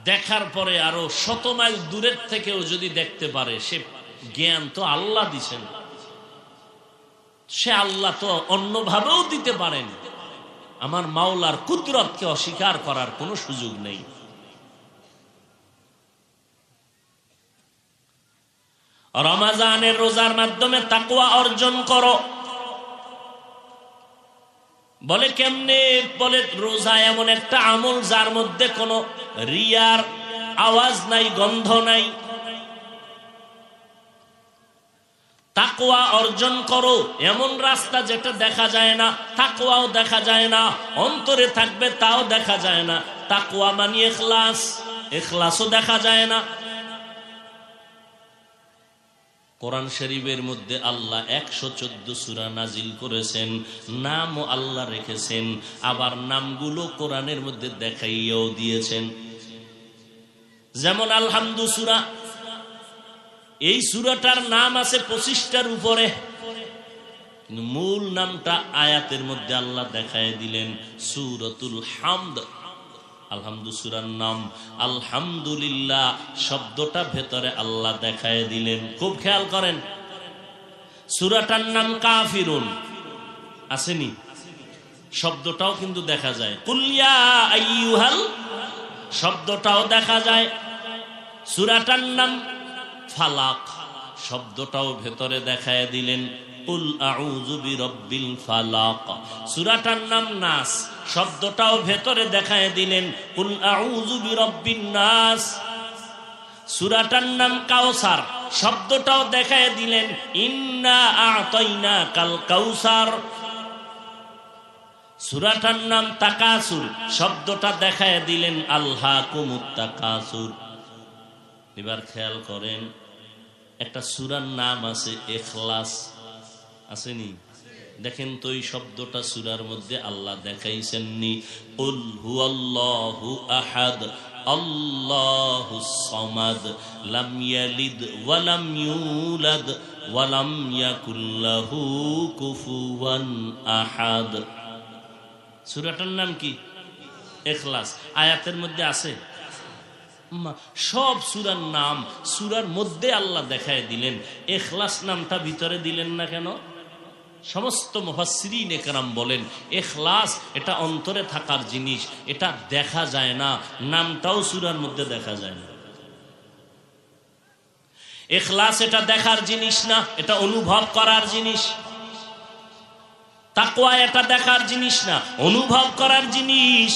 দেখার পরে আরো 100 মাইল দূরের থেকেও যদি দেখতে পারে, সে জ্ঞান তো আল্লাহ দিছেন। সে আল্লাহ তো অন্যভাবেও দিতে পারেন। আমার মাওলার কুদরতকে অস্বীকার করার কোনো সুযোগ নেই। রমাজানের রোজার মাধ্যমে তাকওয়া অর্জন করো। বলে কেমনে? বলে রোজা এমন একটা আমল যার মধ্যে কোনো রিয়ার আওয়াজ নাই, গন্ধ নাই। তাকওয়া অর্জন করো, এমন রাস্তা যেটা দেখা যায় না, তাকওয়াও দেখা যায় না, অন্তরে থাকবে তাও দেখা যায় না। তাকওয়া মানে ইখলাস, ইখলাসও দেখা যায় না। কোরআন শরীফের মধ্যে আল্লাহ 114 সূরা নাজিল করেছেন, নামও আল্লাহ রেখেছেন, আবার নামগুলো কোরআনের মধ্যে দেখাইয়াও দিয়েছেন। যেমন আলহামদু সূরা, এই সূরাটার নাম আছে 25টার উপরে, কিন্তু মূল নামটা আয়াতের মধ্যে আল্লাহ দেখায় দিলেন সূরাতুল হামদ। আলহামদু সূরার নাম আলহামদুলিল্লাহ, শব্দটা ভেতরে আল্লাহ দেখায় দিলেন। খুব খেয়াল করেন, সূরাটার নাম কাফিরুন আসেনি, শব্দটাও কিন্তু দেখা যায়। কুল ইয়া আইয়ুহাল, শব্দটাও দেখা যায়। সূরাটার নাম ফালাক, শব্দটাও ভেতরে দেখায় দিলেন। কুল আউযু বিরাব্বিল ফালাক। সূরাটার নাম নাস, শব্দটাও ভেতরে দেখায় দিলেন। কুল আউযু বিরাব্বিন নাস। সূরাটার নাম কাউসার, শব্দটাও দেখায় দিলেন। ইন্না আ'তাইনাকাল কাউসার। সূরাটার নাম তাকাসুর, শব্দটা দেখায় দিলেন আলহাকুমুত তাকাসুর। এবার খেয়াল করেন, একটা সূরার নাম আছে ইখলাস, আসেনি? দেখেন তো এই শব্দটা সূরার মধ্যে আল্লাহ দেখাইছেননি। কুল হুয়াল্লাহু আহাদ আল্লাহুস সামাদ লাম ইয়ালিদ ওয়া লাম ইউলাদ ওয়া লাম ইয়াকুল লাহু কুফুয়ান আহাদ। সূরাটার নাম কি? ইখলাস। আয়াতের মধ্যে আছে। সব সূরার নাম সূরার মধ্যে আল্লাহ দেখায় দিলেন, ইখলাস নামটা ভিতরে দিলেন না কেন? সমস্ত মুফাসসিরিন একরাম বলেন ইখলাস এটা অন্তরে থাকার জিনিস, এটা দেখা যায় না, নামটাও সূরার মধ্যে দেখা যায় না। ইখলাস এটা দেখার জিনিস না, এটা অনুভব করার জিনিস। তাকওয়া এটা দেখার জিনিস না, অনুভব করার জিনিস।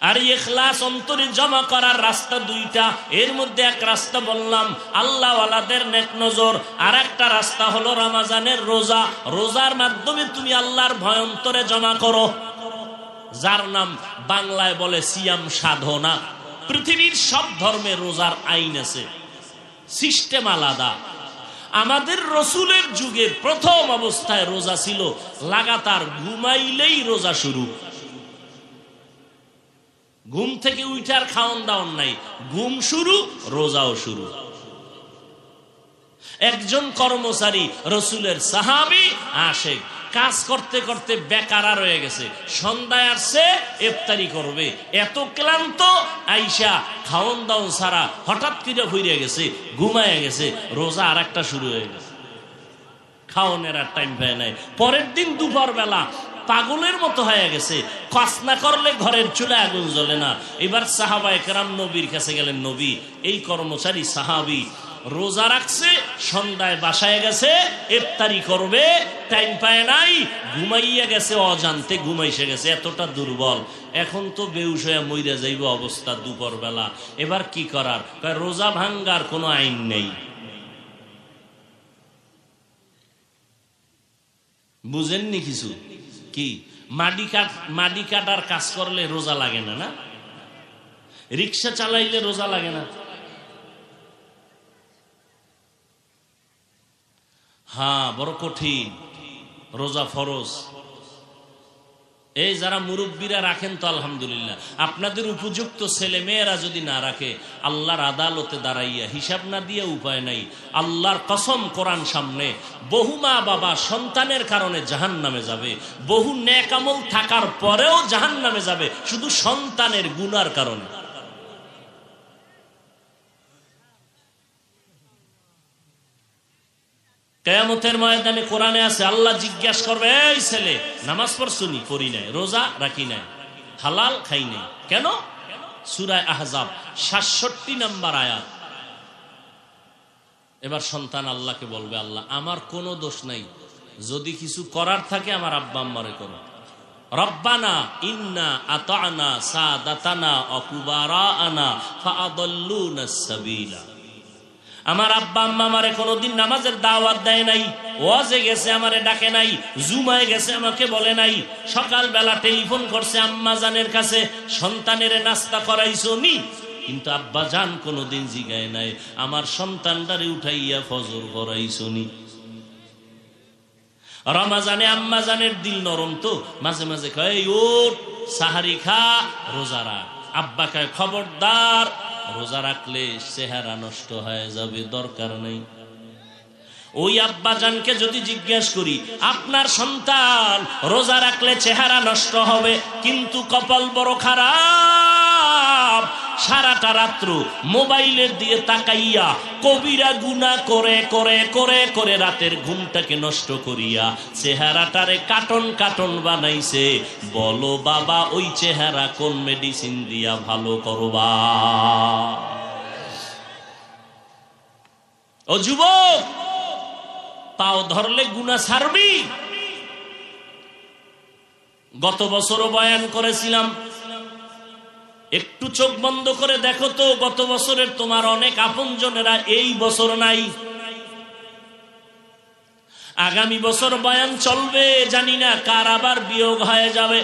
আর ইখলাস অন্তরে জমা করার রাস্তা দুইটা, এর মধ্যে এক রাস্তা বললাম আল্লাহ ওয়ালাদের নেক নজর, আর একটা রাস্তা হলো রমজানের রোজা। রোজার মাধ্যমে তুমি আল্লাহর ভয় অন্তরে জমা করো, যার নাম বাংলায় বলে সিয়াম সাধনা। পৃথিবীর সব ধর্মে রোজার আইন আছে, সিস্টেম আলাদা। আমাদের রসুলের যুগের প্রথম অবস্থায় রোজা ছিল লাগাতার ঘুমাইলেই রোজা শুরু। ঘুম থেকে উঠার খাওন দাওন নাই, ঘুম শুরু, রোজাও শুরু। একজন কর্মচারী রসুলের সাহাবী আশেক, কাজ করতে করতে বেকারা রয়ে গেছে, সন্ধ্যায় আসছে ইফতারি করবে, এত ক্লান্ত আইসা খাওন দাওন ছাড়া হঠাৎ করে ফিরে গেছে, ঘুমায় গেছে, রোজা আর একটা শুরু হয়ে গেছে, খাওনের আর টাইম পায় নাই। পরের দিন দুপুর বেলা পাগলের মতো হয়ে গেছে, কাজ না করলে ঘরের চুলে আগুন জ্বলে না। এবার সাহাবায়ে কেরাম নবীর কাছে গেলেন, নবী এই কর্মচারী সাহাবী রোজা রাখছে, সন্ধ্যায় বাসায় গেছে, ইফতারি করবে, টাইম পায় নাই, ঘুমাইয়া গেছে, অজান্তে ঘুমাইসে গেছে, এতটা দুর্বল, এখন তো বেহুশ হয়ে মইরা যাইব অবস্থা দুপুর বেলা, এবার কি করার? রোজা ভাঙ্গার কোনো আইন নেই। বুঝেননি কিছু? কি মাটি কাটার কাজ করলে রোজা লাগে না? না, রিক্সা চালাইলে রোজা লাগে না? হ্যাঁ, বড় কঠিন, রোজা ফরজ। এই যারা মুরব্বীরা রাখেন তো আলহামদুলিল্লাহ, আপনাদের উপযুক্ত ছেলে মেয়েরা যদি না রাখে, আল্লাহর আদালতে দাঁড়াইয়া হিসাব না দিয়ে উপায় নাই। আল্লাহর কসম, কোরআন সামনে, বহু মা বাবা সন্তানের কারণে জাহান্নামে যাবে, বহু নেক আমল থাকার পরেও জাহান্নামে যাবে শুধু সন্তানের গুনার কারণে। কিয়ামতের ময়দানে কোরআনে আছে, আল্লাহ জিজ্ঞাসা করবে, এই ছেলে নামাজ পড়ছনি? পড়ি নাই। রোজা রাখি নাই। হালাল খাই নাই। কেন? সূরা আহজাব ৬৭ নম্বর আয়াত। এবার সন্তান আল্লাহকে বলবে, আল্লাহ আমার কোনো দোষ নাই, যদি কিছু করার থাকে আমার আব্বা আম্মারে করো। রব্বানা ইন্না আতানা সাদাতানা ওয়া কুবারানা ফাআদাল্লুনা সাবিলা। আমার আব্বা আম্মা আমারে কোনোদিন নামাজের দাওয়াত দেয় নাই, ওয়াজে গেছে আমারে ডাকে নাই, জুমায় গেছে আমাকে বলে নাই। সকালবেলা টেলিফোন করছে আম্মা জানের কাছে, সন্তানের নাস্তা করাইছো নি? কিন্তু আব্বা জান কোনোদিন জিগায় নাই আমার সন্তানটারে উঠাইয়া ফজর করাইছো নি। রমাজানে আম্মা জানের দিল নরম তো, মাঝে মাঝে কয় ওঠ সাহারি খা, রোজা রাখ। আব্বা কয় খবরদার, রোজা রাখলে চেহারা নষ্ট হয়ে যাবে, দরকার নেই। ওই আব্বা জানকে যদি জিজ্ঞেস করি আপনার সন্তান রোজা রাখলে চেহারা নষ্ট হবে, কিন্তু কপাল বড় খারাপ, সারাটা রাত্র মোবাইলের দিয়ে তাকাইয়া কবিরা গুনাহ করে করে করে করে রাতের ঘুমটাকে নষ্ট করিয়া চেহারাটারে কাটন কাটন বানাইছে। বলো বাবা, ওই চেহারা কোন মেডিসিন দিয়া ভালো করবা? ও যুবক, পাও ধরলে গুনাহ ছাড়বি? গত বছরও বয়ান করেছিলাম, একটু চোখ বন্ধ করে দেখো তো, গত বছরের তোমার অনেক আপনজনেরা এই বছর নাই। আগামী বছর বয়ান চলবে, জানি না কার আবার বিয়োগ হয়ে যাবে।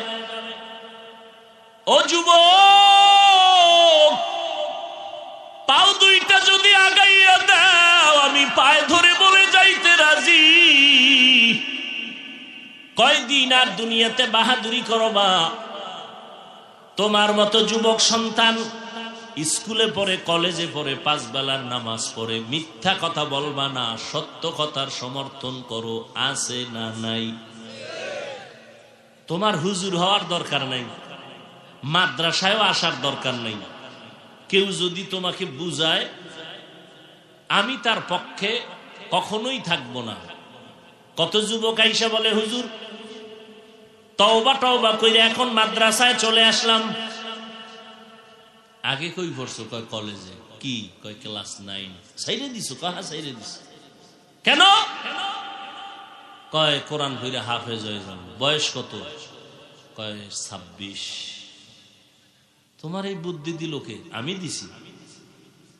ও যুবক, পাও দুইটা যদি আগাইয়া দাও, আমি পায়ে ধরে বলে যাইতে রাজি। কয়দিন আর দুনিয়াতে বাহাদুরি করবা? তোমার মতো যুবক সন্তান স্কুলে পড়ে, কলেজে পড়ে, 5 বেলার নামাজ পড়ে, মিথ্যা কথা বলবা না, সত্য কথার সমর্থন করো, আছে না নাই? তোমার হুজুর হওয়ার দরকার নাই, মাদ্রাসায়ও আসার দরকার নাই। কেউ যদি তোমাকে বুঝায়, আমি তার পক্ষে কখনোই থাকবো না। কত যুবক আইসা বলে হুজুর তওবা তওবা কইরে এখন মাদ্রাসায় চলে আসলাম। আগে কই পড়ছো? কয় কলেজে। কি? কয় ক্লাস 9। সাইরে দিছো? কাহা সাইরে দিছো? কেন? কয় কোরআন পড়ে হাফেজ হয়ে যাব। বয়স কত? কয় 26। তোমার এই বুদ্ধি দিল কে? আমি দিছি।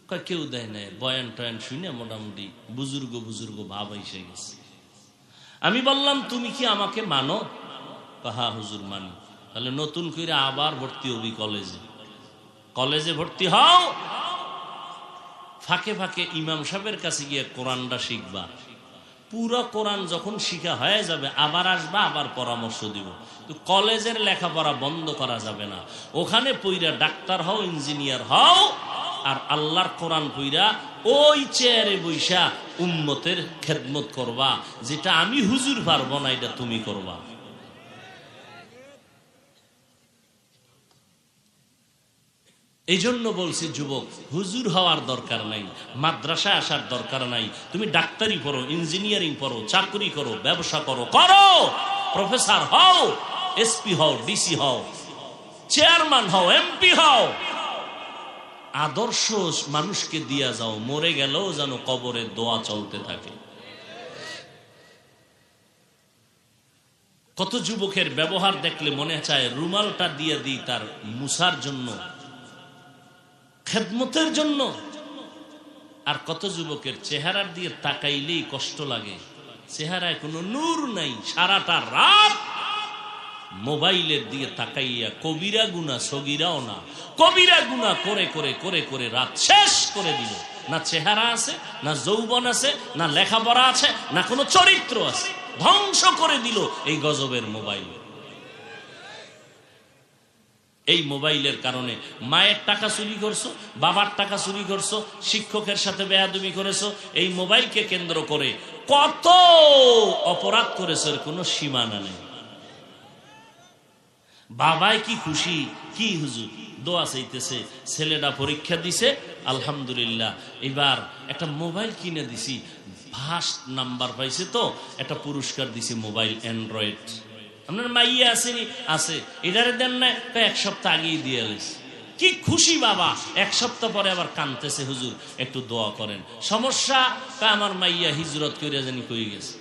কয় কেউ দেয় নাই, বয়ান টয়ান শুনে মোটামুটি বুজুর্গ বুজুর্গ ভাব এসে গেছে। আমি বললাম তুমি কি আমাকে মানো? হ্যাঁ হুজুর মানি। তাহলে নতুন করে আবার ভর্তি হবি কলেজে। কলেজে ভর্তি হও, ফাঁকে ফাঁকে ইমাম সাহেবের কাছে গিয়ে কোরআনটা শিখবা। পুরো কোরআন যখন শিখা হয়ে যাবে আবার আসবা, আবার পরামর্শ দিব। তো কলেজের লেখাপড়া বন্ধ করা যাবে না। ওখানে পইরা ডাক্তার হও, ইঞ্জিনিয়ার হও, আর আল্লাহর কোরআন পইরা ওই চেয়ারে বইসা উম্মতের খেদমত করবা। যেটা আমি হুজুর পারবো না, এটা তুমি করবা। এই জন্য বলছি যুবক, হুজুর হওয়ার দরকার নাই, মাদ্রাসায় আসার দরকার নাই। তুমি ডাক্তারি পড়ো, ইঞ্জিনিয়ারিং পড়ো, চাকরি করো, ব্যবসা করো, করো, প্রফেসর হও, এসপি হও, ডিসি হও, চেয়ারম্যান হও, এমপি হও। আদর্শ মানুষকে দিয়া যাও, মরে গেলেও যেন কবরে দোয়া চলতে থাকে। কত যুবকের ব্যবহার দেখলে মনে চায় রুমালটা দিয়ে দিই তার মুছার জন্য, খেদমতের জন্য। আর কত যুবকের চেহারার দিয়ে তাকাইলেই কষ্ট লাগে, চেহারায় কোনো নূর নাই। সারাটা রাত মোবাইলের দিকে তাকাইয়া কবিরা গুনাহ, সগীরাও না, কবিরা গুনাহ করে করে করে করে রাত শেষ করে দিল। না চেহারা আছে, না যৌবন আছে, না লেখাপড়া আছে, না কোনো চরিত্র আছে। ধ্বংস করে দিল এই গজবের মোবাইল। এই মোবাইলের কারণে মায়ের টাকা চুরি করছো, বাবার টাকা চুরি করছো, শিক্ষকের সাথে বেয়াদবি করেছো। এই মোবাইলকে কেন্দ্র করে কত অপরাধ করেছো, এর কোনো সীমানা নেই। বাবাই কি খুশি, কি হুজুর দোয়া চাইতেছে, ছেলেটা পরীক্ষা দিছে আলহামদুলিল্লাহ, এবার একটা মোবাইল কিনে দিছি, ফার্স্ট নাম্বার পাইছে, তো একটা পুরস্কার দিছি মোবাইল অ্যান্ড্রয়েড। আপনার মাইয়া আসেনি? আছে। এটারে দেন না? 1 সপ্তাহ আগেই দিয়ে এলিস। কি খুশি বাবা। 1 সপ্তাহ পরে আবার কানতেছে, হুজুর একটু দোয়া করেন। সমস্যা? আমার মাইয়া হিজরত কইরা জানি কই গেছে।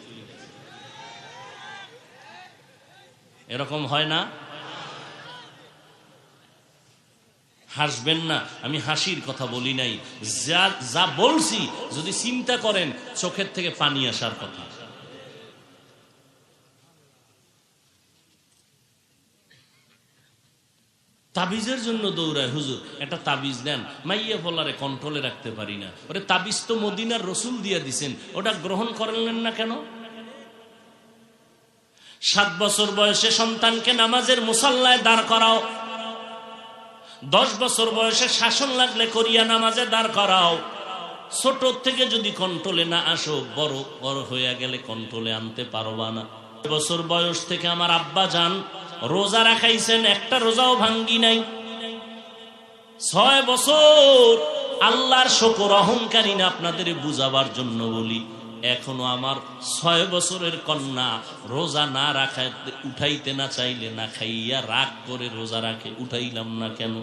এরকম হয় না? হাসবেন না, আমি হাসির কথা বলি নাই, যা যা বলছি যদি চিন্তা করেন চোখের থেকে পানি আসার কথা। তাবিজের জন্য দৌড়ায়, হুজুর একটা তাবিজ দেন, মাইয়া ফলারে কন্ট্রোলে রাখতে পারি না। ওরে তাবিজ তো মদিনার রসুল দিয়ে দিছেন, ওটা গ্রহণ করলেন না কেন? 7 বছর বয়সে সন্তানকে নামাজের মুসাল্লায় দাঁড় করাও, 10 বছর বয়সে শাসন লাগলে করিয়া নামাজে দাঁড় করাও। ছোট থেকে যদি কন্ট্রোলে না আসো, বড় বড় হয়ে গেলে কন্ট্রোলে আনতে পারবা না। বছর বয়স থেকে আমার আব্বা যান রোজা রাখাইছেন, একটা রোজাও ভাঙ্গি নাই। 6 বছর, আল্লাহর শুকর, অহংকারী না, আপনাদের বুঝাবার জন্য বলি। এখনো আমার 6 বছরের কন্যা রোজা না রাখা, উঠাইতে না চাইলে না খাইয়া রাগ করে রোজা রাখে, উঠাইলাম না কেন?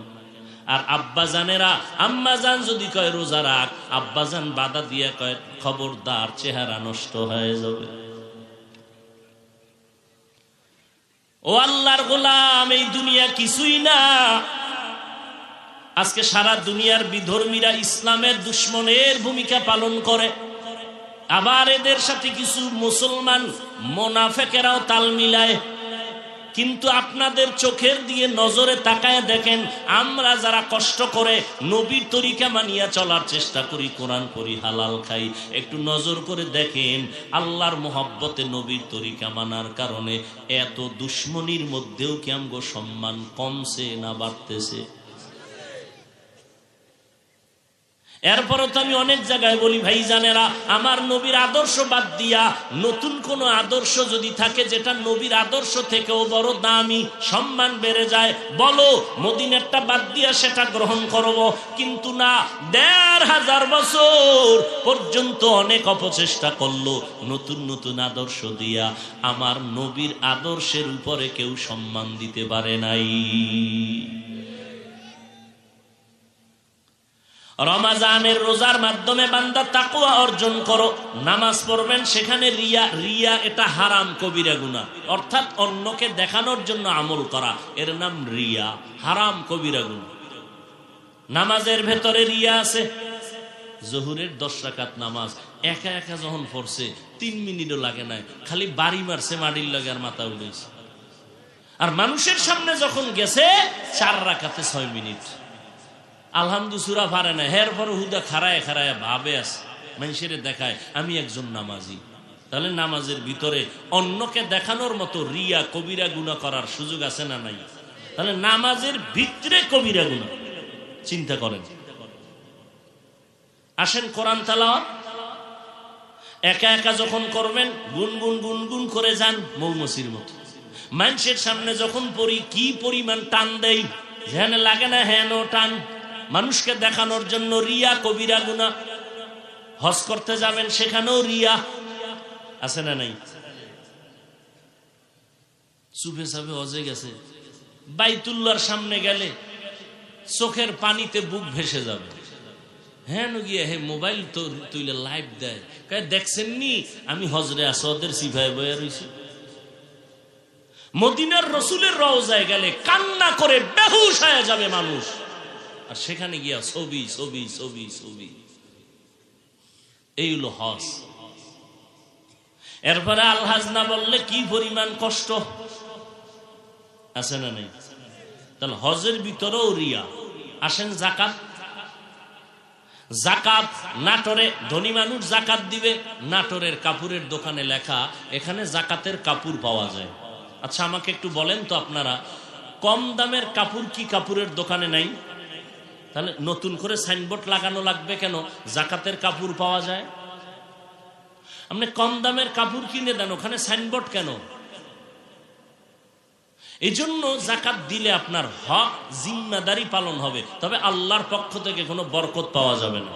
আর আব্বা জানেরা, আম্মা জান যদি কয় রোজা রাখ, আব্বা জান বাধা দিয়া কয় খবরদার, চেহারা নষ্ট হয়ে যাবে। ও আল্লাহর গোলাম, এই দুনিয়া কিছুই না। আজকে সারা দুনিয়ার বিধর্মীরা ইসলামের দুশ্মনের ভূমিকা পালন করে, আবার এদের সাথে কিছু মুসলমান মোনাফেকেরাও তাল মিলায়। কিন্তু আপনাদের চোখের দিয়ে নজরে তাকায় দেখেন, আমরা যারা কষ্ট করে নবীর তরিকা মানিয়া চলার চেষ্টা করি, কোরআন পড়ি, হালাল খাই, একটু নজর করে দেখেন আল্লাহর মোহাব্বতে নবীর তরিকা মানার কারণে এত দুশ্মনির মধ্যেও কি আমগো সম্মান কমছে না বাড়তেছে? এরপরও তো আমি অনেক জায়গায় বলি, ভাই জানেরা, আমার নবীর আদর্শ বাদ দিয়া নতুন কোন আদর্শ যদি থাকে যেটা নবীর আদর্শ থেকেও বড় দামি, সম্মান বেড়ে যায়, বলো মদিনারটা বাদ দিয়া সেটা গ্রহণ করব। কিন্তু না, 1500 বছর পর্যন্ত অনেক অপচেষ্টা করলো, নতুন নতুন আদর্শ দিয়া আমার নবীর আদর্শের উপরে কেউ সম্মান দিতে পারে নাই। রমাজানের রোজার মাধ্যমে বান্দা তাকওয়া অর্জন করো, নামাজ পড়বেন, সেখানে রিয়া এটা হারাম কবিরা গুনাহ, অর্থাৎ অন্যকে দেখানোর জন্য আমল করা, এর নাম রিয়া, হারাম কবিরা গুনাহ। নামাজের ভেতরে রিয়া আছে। জোহরের 10 রাকাত নামাজ একা একা যখন পড়ছে 3 মিনিটও লাগে নাই, খালি বাড়ি মারছে, মাটির লাগে আর মাথা উঠেছে। আর মানুষের সামনে যখন গেছে 4 রাকাতে 6 মিনিট, আলহামদুলিল্লাহ সূরা পারে না, এর পরে হুদা খাড়ায় খাড়ায় ভাবে আছে, মানুষের দেখায় আমি একজন নামাজি। তাহলে নামাজের ভিতরে অন্যকে দেখানোর মতো রিয়া কবিরা গুনাহ করার সুযোগ আছে না নাই? তাহলে নামাজের ভিতরে কবিরা গুনাহ, চিন্তা করেন। আসেন কোরআন তেলাওয়াত একা একা যখন করবেন, গুনগুন গুনগুন করে যান মৌমাছির মতো। মানুষের সামনে যখন পড়ি কি পরিমাণ টান দেই, যেখানে লাগে না হেন টান, মানুষকে দেখানোর জন্য রিয়া কবিরা গুনাহ। হজ করতে যাবেন, সেখানেও রিয়া আছে না নাই? চুপে চাপে হজে গেছে, বাইতুল্লাহর সামনে গেলে চোখের পানিতে বুক ভেসে যাবে। হ্যাঁ গিয়ে হে মোবাইল তো তুইলে লাইভ দেয়, দেখছেন নি আমি হজরে আসদের সিফায় বয়ে রয়েছি। মদিনার রসুলের রওজায় গেলে কান্না করে বেহুশ হয়ে যাবে মানুষ, আর সেখানে গিয়া ছবি ছবি ছবি ছবি। এই হলো হজ। এরপরে আলহাজ না বললে কি পরিমাণ কষ্ট আছে না নেই? তাহলে হজের ভিতরেও রিয়া। আসেন জাকাত। জাকাত নাটোরে ধনী মানুষ জাকাত দিবে, নাটোরের কাপড়ের দোকানে লেখা এখানে জাকাতের কাপড় পাওয়া যায়। আচ্ছা আমাকে একটু বলেন তো আপনারা, কম দামের কাপড় কি কাপড়ের দোকানে নাই? তাহলে নতুন করে সাইনবোর্ড লাগানো লাগবে কেন জাকাতের কাপড় পাওয়া যায়? আপনি কম দামের কাপড় কিনে দেন, ওখানে সাইনবোর্ড কেন? এই জন্য জাকাত দিলে আপনার হক জিম্মাদারি পালন হবে, তবে আল্লাহর পক্ষ থেকে কোনো বরকত পাওয়া যাবে না।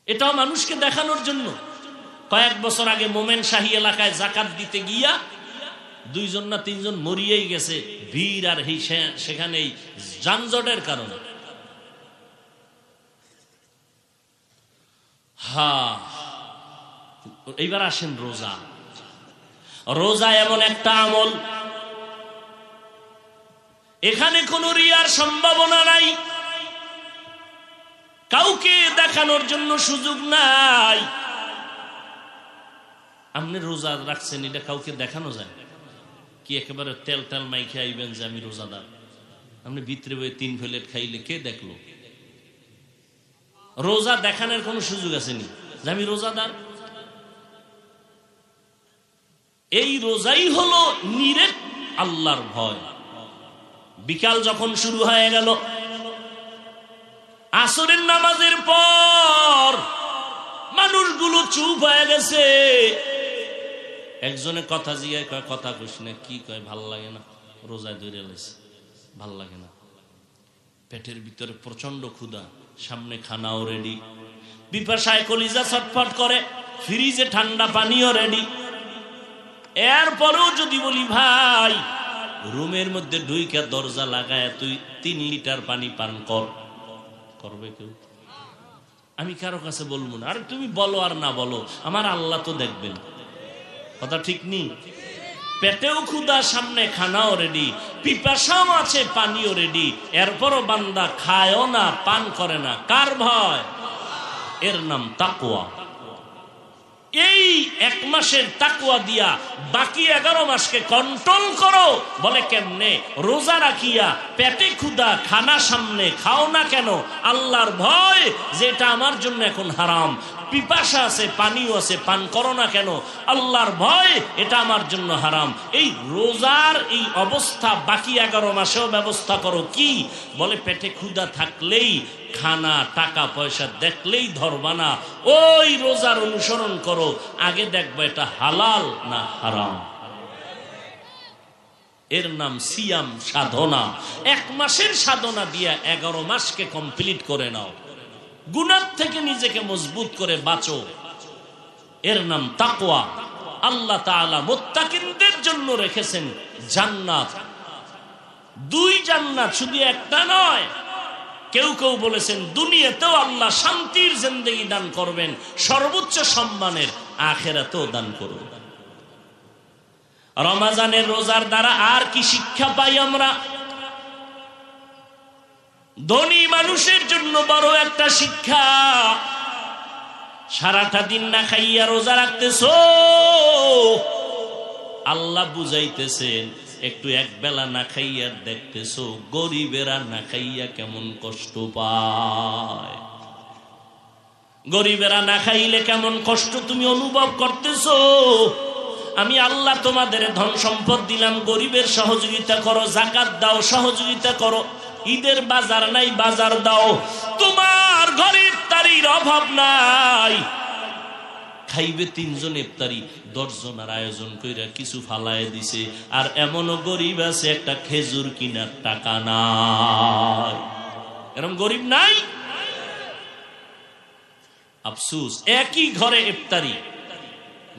এটাও মানুষকে দেখানোর জন্য। কয়েক বছর আগে মোমেন শাহী এলাকায় জাকাত দিতে গিয়া 2 জন না 3 জন মরিয়েই গেছে, ভিড় আর সেখানেই যানজটের কারণে। এইবার আসেন রোজা। রোজা এমন একটা আমল, এখানে কোনো রিয়ার সম্ভাবনা নাই, কাউকে দেখানোর জন্য সুযোগ নাই। আপনি রোজা রাখছেন, এটা কাউকে দেখানো যায় কি? একেবারে তেল তেল মাইখে আইবেন যে আমি রোজাদার। আপনি ভিতরে বই 3 প্লেট খাইলে কে দেখলো? রোজা দেখানোর কোনো সুযোগ আসেনি যে আমি রোজাদার। এই রোজাই হলো নিরেট আল্লাহর ভয়। বিকাল যখন শুরু হয়ে গেল, আসরের নামাজের পর মানুষগুলো চুপ হয়ে গেছে। একজনে কথা জিগায়, কয় কথা কইস না। কি কয়? ভাল লাগে না, রোজায় ধরে লাইছে, ভাল লাগে না। পেটের ভিতরে প্রচন্ড ক্ষুধা, সামনে খানাও রেডি, পিপাসায় কলিজা ছটফট করে, ফ্রিজে ঠান্ডা পানিও রেডি। এরপরেও যদি বলি ভাই রুমের মধ্যে ঢুইকা দরজা লাগায় তুই 3 লিটার পানি পান কর, করবে কেউ? আমি কারো কাছে বলবো না। আরে তুমি বলো আর না বলো, আমার আল্লাহ তো দেখবেন। কথা ঠিক নেই? পেটেও ক্ষুধা, সামনে খানাও রেডি, পিপাসাও আছে, পানিও রেডি। এরপরও বান্দা খায়ও না, পান করে না। কার ভয়? এর নাম তাকওয়া। এই 1 মাসের তাকওয়া দিয়া বাকি 11 মাসকে কন্ট্রোল করো। বলে কেমনে? রোজা রাখিয়া পেটে ক্ষুধা, খানা সামনে, খাও না কেন? আল্লাহর ভয়, যেটা আমার জন্য এখন হারাম। পিপাসা আছে, পানিও আছে, পান করো না কেন? আল্লাহর ভয়, এটা আমার জন্য হারাম। এই রোজার এই অবস্থা বাকি 11 মাসেও ব্যবস্থা করো। কি বলে? পেটে ক্ষুধা থাকলেই, খানা টাকা পয়সা দেখলেই ধরবা না, ওই রোজার অনুসরণ করো। আগে দেখবা এটা হালাল না হারাম। এর নাম সিয়াম, সাধনা। 1 মাসের সাধনা দিয়া 11 মাসকে কমপ্লিট করে নাও। গুনাহ থেকে নিজেকে মজবুত করে বাঁচো। এর নাম তাকওয়া। আল্লাহ তাআলা মুত্তাকিনদের জন্য রেখেছেন জান্নাত। 2 জান্নাত, শুধু একটা নয়। কেউ কেউ বলেছেন দুনিয়াতেও আল্লাহ শান্তির জিন্দেগি দান করবেন, সর্বোচ্চ সম্মানের আখিরাতেও দান করবেন। রমজানের রোজার দ্বারা আর কি শিক্ষা পাই আমরা? ধনী মানুষের জন্য বড় একটা শিক্ষা। সারাটা দিন না খাইয়া রোজা রাখতেছো, আল্লাহ বুঝাইতেছেন। একটু একবেলা না খাইয়া দেখতেছো গরিবেরা না খাইয়া কেমন কষ্ট পায়। গরিবেরা না খাইলে কেমন কষ্ট তুমি অনুভব করতেছো। আমি আল্লাহ তোমাদের ধন সম্পদ দিলাম, গরিবের সহযোগিতা করো, যাকাত দাও, সহযোগিতা করো। ঈদের বাজার নাই, বাজার দাও। তোমার ঘরে ইফতারির অভাব নাই, খাইবে 3 জন ইফতারি, 10 জনের আয়োজন কইরা কিছু ফালায় দিছে। আর এমনও গরিব আছে একটা খেজুর কিনার টাকা নাই। এরকম গরিব নাই? আফসোস, একই ঘরে ইফতারি,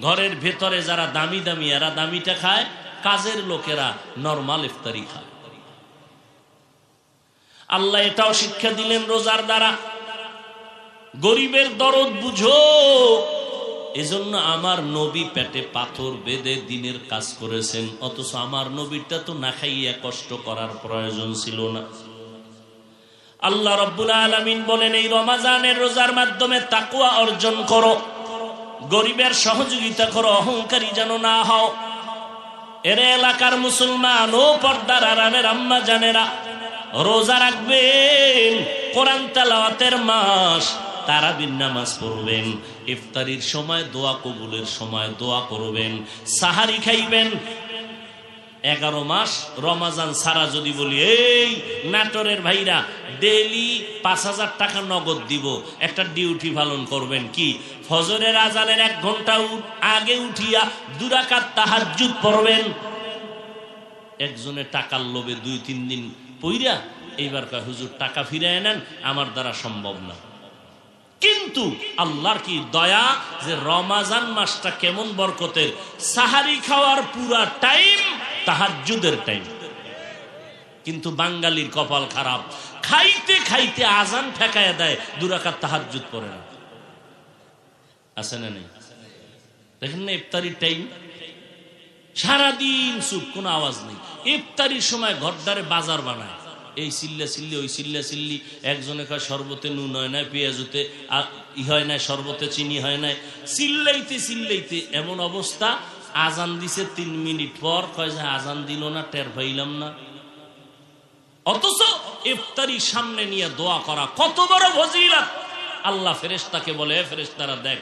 ঘরের ভেতরে যারা দামি দামি এরা দামিটা খায়, কাজের লোকেরা নরমাল ইফতারি খায়। আল্লাহ এটাও শিক্ষা দিলেন রোজার দ্বারা, গরিবের দরদ বুঝো। এজন্য আমার নবী পেটে পাথর বেঁধে দিনের কাজ করেছেন, অথচ আমার নবীটা তো না খাইয়া কষ্ট করার প্রয়োজন ছিল না। আল্লাহ রাব্বুল আলামিন বলেন এই রমজানের রোজার মাধ্যমে তাকওয়া অর্জন করো, গরিবের সহযোগিতা করো, অহংকারী যেন না হও। এর এলাকার মুসলমান ও পর্দার আড়ালের আম্মা জানেরা, রোজা রাখবেন, কোরআন তেলাওয়াতের মাস, তারাবির নামাজ পড়বেন, ইফতারির সময় দোয়া কবুলের সময় দোয়া করবেন, সাহারি খাইবেন। 11 মাস রমজান সারা যদি বলি এই নাটোরের ভাইরা ডেইলি 5000 টাকা নগদ দিব, একটা ডিউটি পালন করবেন। কি? ফজরের আজানের 1 ঘন্টা আগে উঠিয়া 2 রাকাত তাহাজ্জুদ পড়বেন। একজনে টাকার লোভে 2-3 দিন পইরা এইবার কয় হুজুর টাকা ফিরায় নেন, আমার দ্বারা সম্ভব না। কিন্তু আল্লাহর কি দয়া যে রমজান মাসটা কেমন বরকতের। সাহারি খাওয়ার পুরা টাইম তাহাজ্জুদের টাইম। কিন্তু বাঙালির কপাল খারাপ, খাইতে খাইতে আজান ঠেকায় দেয়, 2 রাকাত তাহাজ্জুদ পড়ে না। আছে না নেই? দেখেন না ইফতারির টাইম সারাদিন চুপ, কোনো আওয়াজ নেই। ইফতারির সময় ঘরদারে বাজার বানায়, এই চিল্লা চিল্লি ওই চিল্লা চিল্লি, একজনে কয় শরবতে নুন হয় না, পেঁয়াজুতে হয় না, শরবতে চিনি হয় না, চিল্লাইতে চিল্লাইতে এমন অবস্থা। আজান দিছে 3 মিনিট পর কয় যে আজান দিল না, টের পাইলাম না। অথচ ইফতারি সামনে নিয়ে দোয়া করা কত বড় ফজিলত। আল্লাহ ফেরেশতাকে বলে, ফেরেশতারা দেখ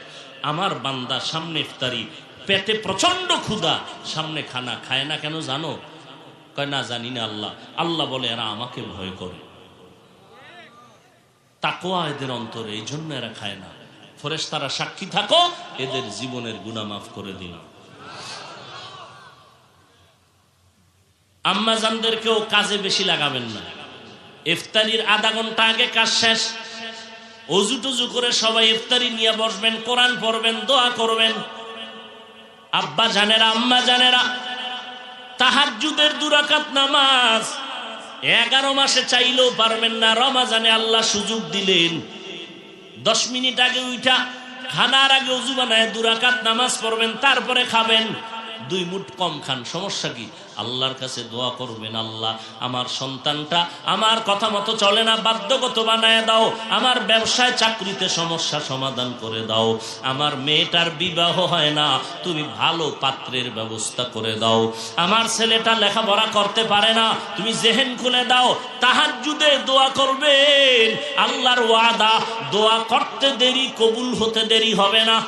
আমার বান্দা সামনে ইফতারি, পেটে প্রচন্ড ক্ষুধা, সামনে খানা খায় না কেন জানো? কয় না জানি না আল্লাহ। আল্লাহ বলে এরা আমাকে ভয় করে, তাকওয়া এদের অন্তরে, এই জন্য এরা খায় না। ফেরেশতারা সাক্ষী থাকো, এদের জীবনের গুনাহ মাফ করে দিলাম। আম্মা জানদেরকেও কাজে বেশি লাগাবেন না। ইফতারির আধা ঘন্টা আগে কাজ শেষ, অজু টুজু করে সবাই ইফতারি নিয়ে বসবেন, কোরআন পড়বেন, দোয়া করবেন। আব্বা জানেরা, আম্মা জানেরা, তাহাজ্জুদের 2 রাকাত নামাজ 11 মাসে চাইলেও পারবেন না। রমজানে আল্লাহ সুযোগ দিলেন, 10 মিনিট আগে উঠা খানার আগে ওযু বানায় 2 রাকাত নামাজ পড়বেন, তারপরে খাবেন। 2 মুঠ কম খান, সমস্যা কি? আল্লাহর কাছে দোয়া করবেন, আল্লাহ আমার সন্তানটা আমার কথা মতো চলে না, বাধ্যগত বানায় দাও। আমার ব্যবসায় চাকরিতে সমস্যা সমাধান করে দাও। আমার মেয়েটার বিবাহ হয় না, তুমি ভালো পাত্রের ব্যবস্থা করে দাও। আমার ছেলেটা লেখাপড়া করতে পারে না, তুমি জেহেন খুলে দাও। তাহাজ্জুদে দোয়া করবেন, আল্লাহর ওয়াদা, দোয়া করতে দেরি, কবুল হতে দেরি হবে না।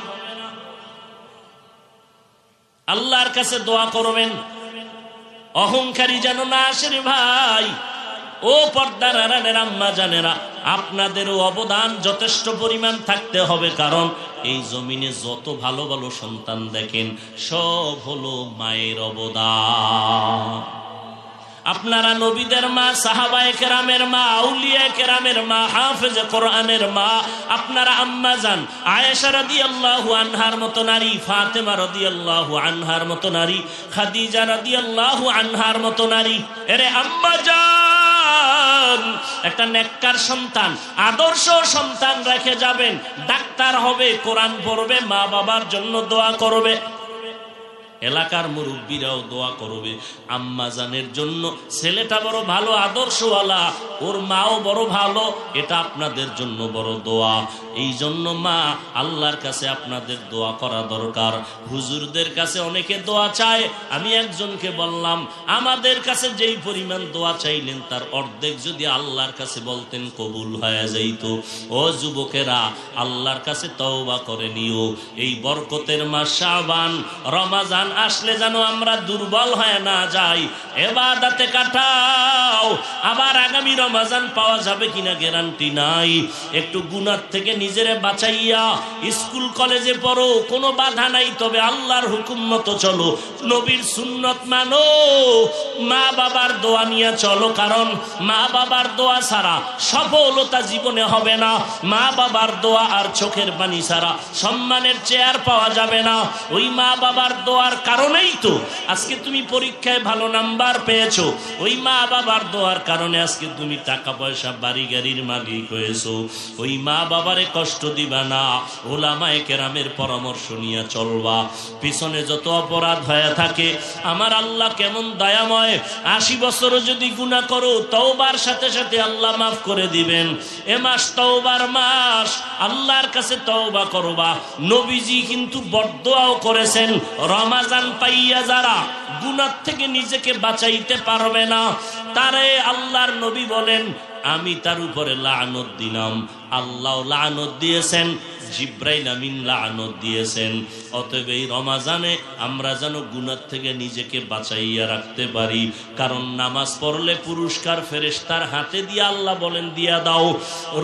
আল্লাহর কাছে দোয়া করবেন, অহংকারী যেন না আসে রে ভাই। ও পর্দার আড়ালের আম্মা জানেরা, আপনাদেরও অবদান যথেষ্ট পরিমাণ থাকতে হবে, কারণ এই জমিনে যত ভালো ভালো সন্তান দেখেন সব হলো মায়ের অবদান। আপনারা নবীদের মা, সাহাবায়ে কেরামের মা, আউলিয়া কেরামের মা, হাফেজে কোরআনের মা। আপনারা আম্মা জান আয়েশা রাদিয়াল্লাহু আনহার মতো নারী, ফাতেমা রাদিয়াল্লাহু আনহার মতো নারী, খাদিজা রাদিয়াল্লাহু আনহার মতো নারী। এরে আম্মা জান, একটা নেককার সন্তান, আদর্শ সন্তান রেখে যাবেন, ডাক্তার হবে, কোরআন পড়বে, মা বাবার জন্য দোয়া করবে, এলাকার মুরব্বীরাও দোয়া করবে। আম্মা জানের জন্য ছেলেটা বড় ভালো, আদর্শওয়ালা, ওর মাও বড় ভালো, এটা আপনাদের জন্য বড় দোয়া। এই জন্য মা, আল্লাহর কাছে আপনাদের দোয়া করা দরকার। হুজুরদের কাছে অনেকে দোয়া চায়, আমি একজনকে বললাম আমাদের কাছে যেই পরিমাণ দোয়া চাইলেন তার অর্ধেক যদি আল্লাহর কাছে বলতেন কবুল হয়ে যাইত। ও যুবকেরা, আল্লাহর কাছে তওবা করে নিও। এই বরকতের মাস শাবান, রমাজান আসলে যেন আমরা দুর্বল হয়ে না যাই, ইবাদতে কাটাও। আবার আগামী রমজান পাওয়া যাবে কিনা গ্যারান্টি নাই। একটু গুনাহ থেকে নিজেরে বাঁচাইয়া স্কুল কলেজে পড়ো, কোনো বাধা নাই, তবে আল্লাহর হুকুম মতো চলো, নবীর সুন্নত মানো, মা বাবার দোয়া নিয়ে চলো। কারণ মা বাবার দোয়া ছাড়া সফলতা জীবনে হবে না। মা বাবার দোয়া আর চোখের পানি ছাড়া সম্মানের চেয়ার পাওয়া যাবে না। ওই মা বাবার দোয়ার কারণেই তো আজকে তুমি পরীক্ষায় ভালো নাম্বার পেয়েছো। ওই মা বাবার দোয়ার কারণে আজকে তুমি টাকা পয়সা, বাড়ি গাড়ির মালিক হয়েছো। ওই মা বাবারে কষ্ট দিবা না, ওলামায়ে কেরামের পরামর্শ নিয়ে চলবা। পিছনে যত অপরাধ হয়ে থাকে, আমার আল্লাহ কেমন দয়াময়, 80 বছরও যদি গুনাহ করো তওবার সাথে সাথে আল্লাহ মাফ করে দিবেন। এ মাস তওবার মাস, আল্লাহর কাছে তওবা করবা। নবীজি কিন্তু বদদোয়াও করেছেন, রমাজান পাইয়া যারা গুনাহ থেকে নিজেকে বাঁচাইতে পারবে না, তারে আল্লাহর নবী বলেন আমি তার উপরে লানত দিলাম। আল্লাহ লানত দিয়েছেন, জিব্রাইল আমিন লানত দিয়েছেন। অতএব এই রমাজানে আমরা যেন গুনাহ থেকে নিজেকে বাঁচাইয়া রাখতে পারি। কারণ নামাজ পড়লে পুরস্কার ফেরেশতার হাতে দিয়ে আল্লাহ বলেন দিয়া দাও।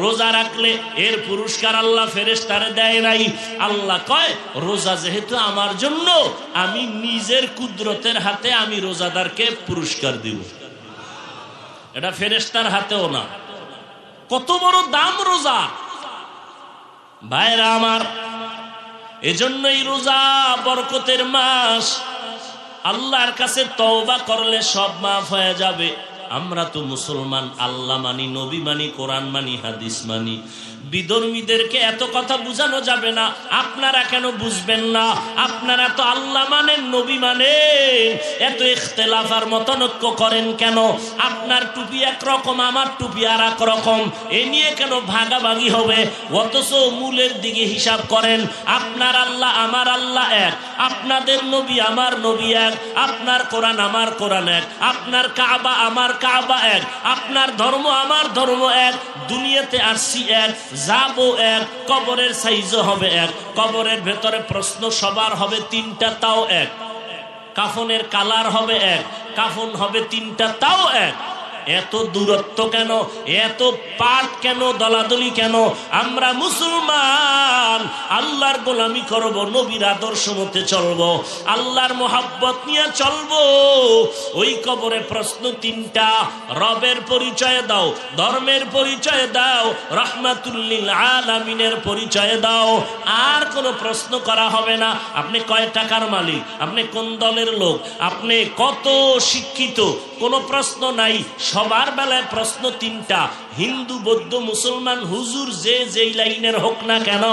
রোজা রাখলে এর পুরস্কার আল্লাহ ফেরেশতারে দেয় নাই। আল্লাহ কয় রোজা যেহেতু আমার জন্য, আমি নিজের কুদরতের হাতে আমি রোজাদারকে পুরস্কার দিব, এটা ফেরেশতার হাতেও না। কত বড় দাম রোজা ভাইরা আমার। এজন্যই রোজা বরকতের মাস। আল্লাহর কাছে তওবা করলে সব মাফ হয়ে যাবে। আমরা তো মুসলমান, আল্লাহ মানি, নবী মানি, কোরআন মানি, হাদিস মানি। বিধর্মীদেরকে এত কথা বুঝানো যাবে না। আপনারা কেন বুঝবেন না? আপনারা তো আল্লাহ মানেন, নবী মানেন, এত ইখতিলাফ আর মতানৈক্য করেন কেন? আপনার টুপি একরকম, আমার টুপি আর এক রকম, এ নিয়ে কেন ভাগাভাগি হবে? অথচ মূলের দিকে হিসাব করেন, আপনার আল্লাহ আমার আল্লাহ এক, আপনাদের নবী আমার নবী এক, আপনার কোরআন আমার কোরআন এক, আপনার কাবা আমার কাবা এক, আপনার ধর্ম আমার ধর্ম এক। দুনিয়াতে আসছি এক, যাবো এক, কবরের সাইজও হবে এক, কবরের ভেতরে প্রশ্ন সবার হবে তিনটা, তাও এক, কাফনের কালার হবে এক, কাফন হবে তিনটা, তাও এক। এত দূরত্ব কেন? এত পাট কেন? দলাদলি কেন? আমরা মুসলমান, আল্লাহর গোলামি করব, নবীর আদর্শ মতে চলবো, আল্লাহর মোহাব্বত নিয়ে চলবো। ওই কবরে প্রশ্ন তিনটা, রবের পরিচয় দাও, ধর্মের পরিচয় দাও, রাহমাতুল লিল আলামিনের পরিচয় দাও। আর কোনো প্রশ্ন করা হবে না। আপনি কয় টাকার মালিক, আপনি কোন দলের লোক, আপনি কত শিক্ষিত, কোনো প্রশ্ন নাই। সবার বেলায় প্রশ্ন তিনটা, হিন্দু, বৌদ্ধ, মুসলমান, হুজুর যে যেই লাইনের হোক না কেন,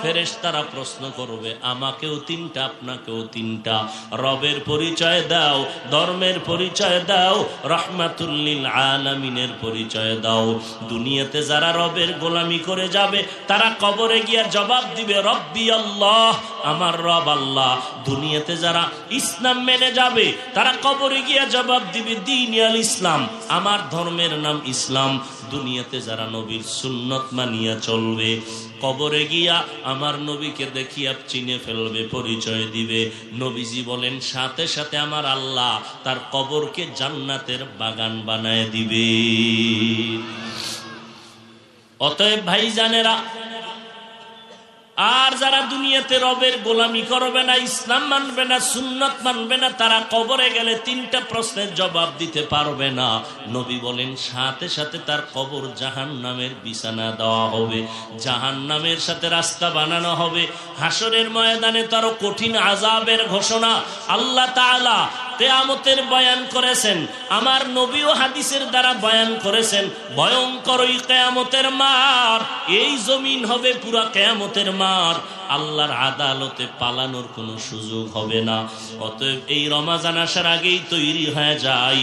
ফেরেশতারা প্রশ্ন করবে, আমাকেও তিনটা, আপনাকেও তিনটা। রবের পরিচয় দাও, ধর্মের পরিচয় দাও, রাহমাতুল লিল আলামিনের পরিচয় দাও। দুনিয়াতে যারা রবের গোলামি করে যাবে, তারা কবরে গিয়া জবাব দিবে, রব্বি আল্লাহ, আমার রব আল্লাহ। দুনিয়াতে যারা ইসলাম মেনে যাবে, তারা কবরে গিয়া জবাব দিবে, দ্বীন আল ইসলাম, আমার ধর্মের নাম ইসলাম। দুনিয়াতে যারা নবীর সুন্নত মানিয়া চলবে, কবরে গিয়া আমার নবীকে দেখিয়া চিনে ফেলবে, পরিচয় দিবে। নবীজি বলেন, সাথে সাথে আমার আল্লাহ তার কবরকে জান্নাতের বাগান বানায় দিবে। অতএব ভাইজানেরা, আর যারা দুনিয়াতে রবের গোলামি করবে না, ইসলাম মানবে না, সুন্নত মানবে না, তারা কবরে গেলে তিনটা প্রশ্নের জবাব দিতে পারবে না। নবী বলেন, সাথে সাথে তার কবর জাহান্নামের বিছানা দেওয়া হবে, জাহান্নামের সাথে রাস্তা বানানো হবে। হাসরের ময়দানে তারও কঠিন আযাবের ঘোষণা আল্লাহ তাআলা কিয়ামতের বয়ান করেছেন, আমার নবী ও হাদিসের দ্বারা বয়ান করেছেন। ভয়ঙ্কর ওই কিয়ামতের মার, এই জমিন হবে পুরা কিয়ামতের মার। আল্লাহর আদালতে পালানোর কোনো সুযোগ হবে না। অতএব এই রমাজান আসার আগেই তৈরি হয়ে যাই,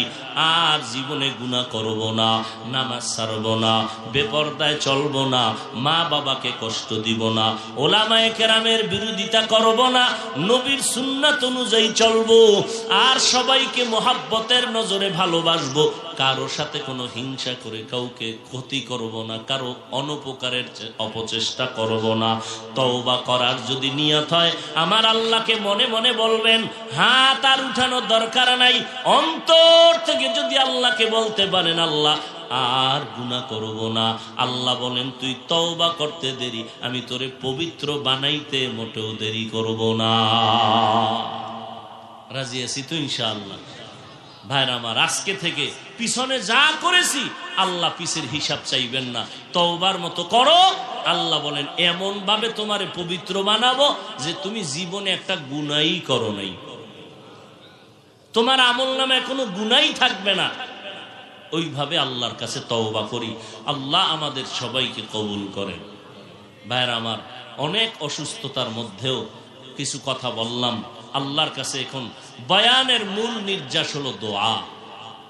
আর জীবনে গুনাহ করব না, নামাজ ছাড়ব না, বেপরদায় চলব না, মা বাবাকে কষ্ট দিব না, ওলামায়ে কেরামের বিরোধিতা করব না, নবীর সুন্নাত অনুযায়ী চলব, আর সবাইকে মোহাব্বতের নজরে ভালোবাসবো। কারো সাথে কোনো হিংসা করে কাউকে ক্ষতি করব না, কারো অনুপকারের অপচেষ্টা করব না। তওবা করার যদি নিয়ত হয়, আমার আল্লাহকে মনে মনে বলবেন, হাত আর উঠানোর দরকার নাই। অন্তর থেকে যদি আল্লাহকে বলতে পারেন, আল্লাহ আর গুনাহ করব না, আল্লাহ বলেন, তুই তওবা করতে দেরি, আমি তোরে পবিত্র বানাইতে মোটেও দেরি করব না। রাজি আছি তো ইনশাআল্লাহ? ভাইরা আমার, আজকে থেকে পিছনে যা করেছি, আল্লাহ পিছের হিসাব চাইবেন না, তওবার মতো করো। আল্লাহ বলেন, এমন ভাবে তোমারে পবিত্র বানাবো যে তুমি জীবনে একটা গুনাহই করো নাই, তোমার আমল নামে কোনো গুনাহই থাকবে না। ওইভাবে আল্লাহর কাছে তওবা করি, আল্লাহ আমাদের সবাইকে কবুল করেন। ভাইরা আমার, অনেক অসুস্থতার মধ্যেও কিছু কথা বললাম। আল্লাহর কাছে এখন বয়ানের মূল নির্যাস হলো দোয়া।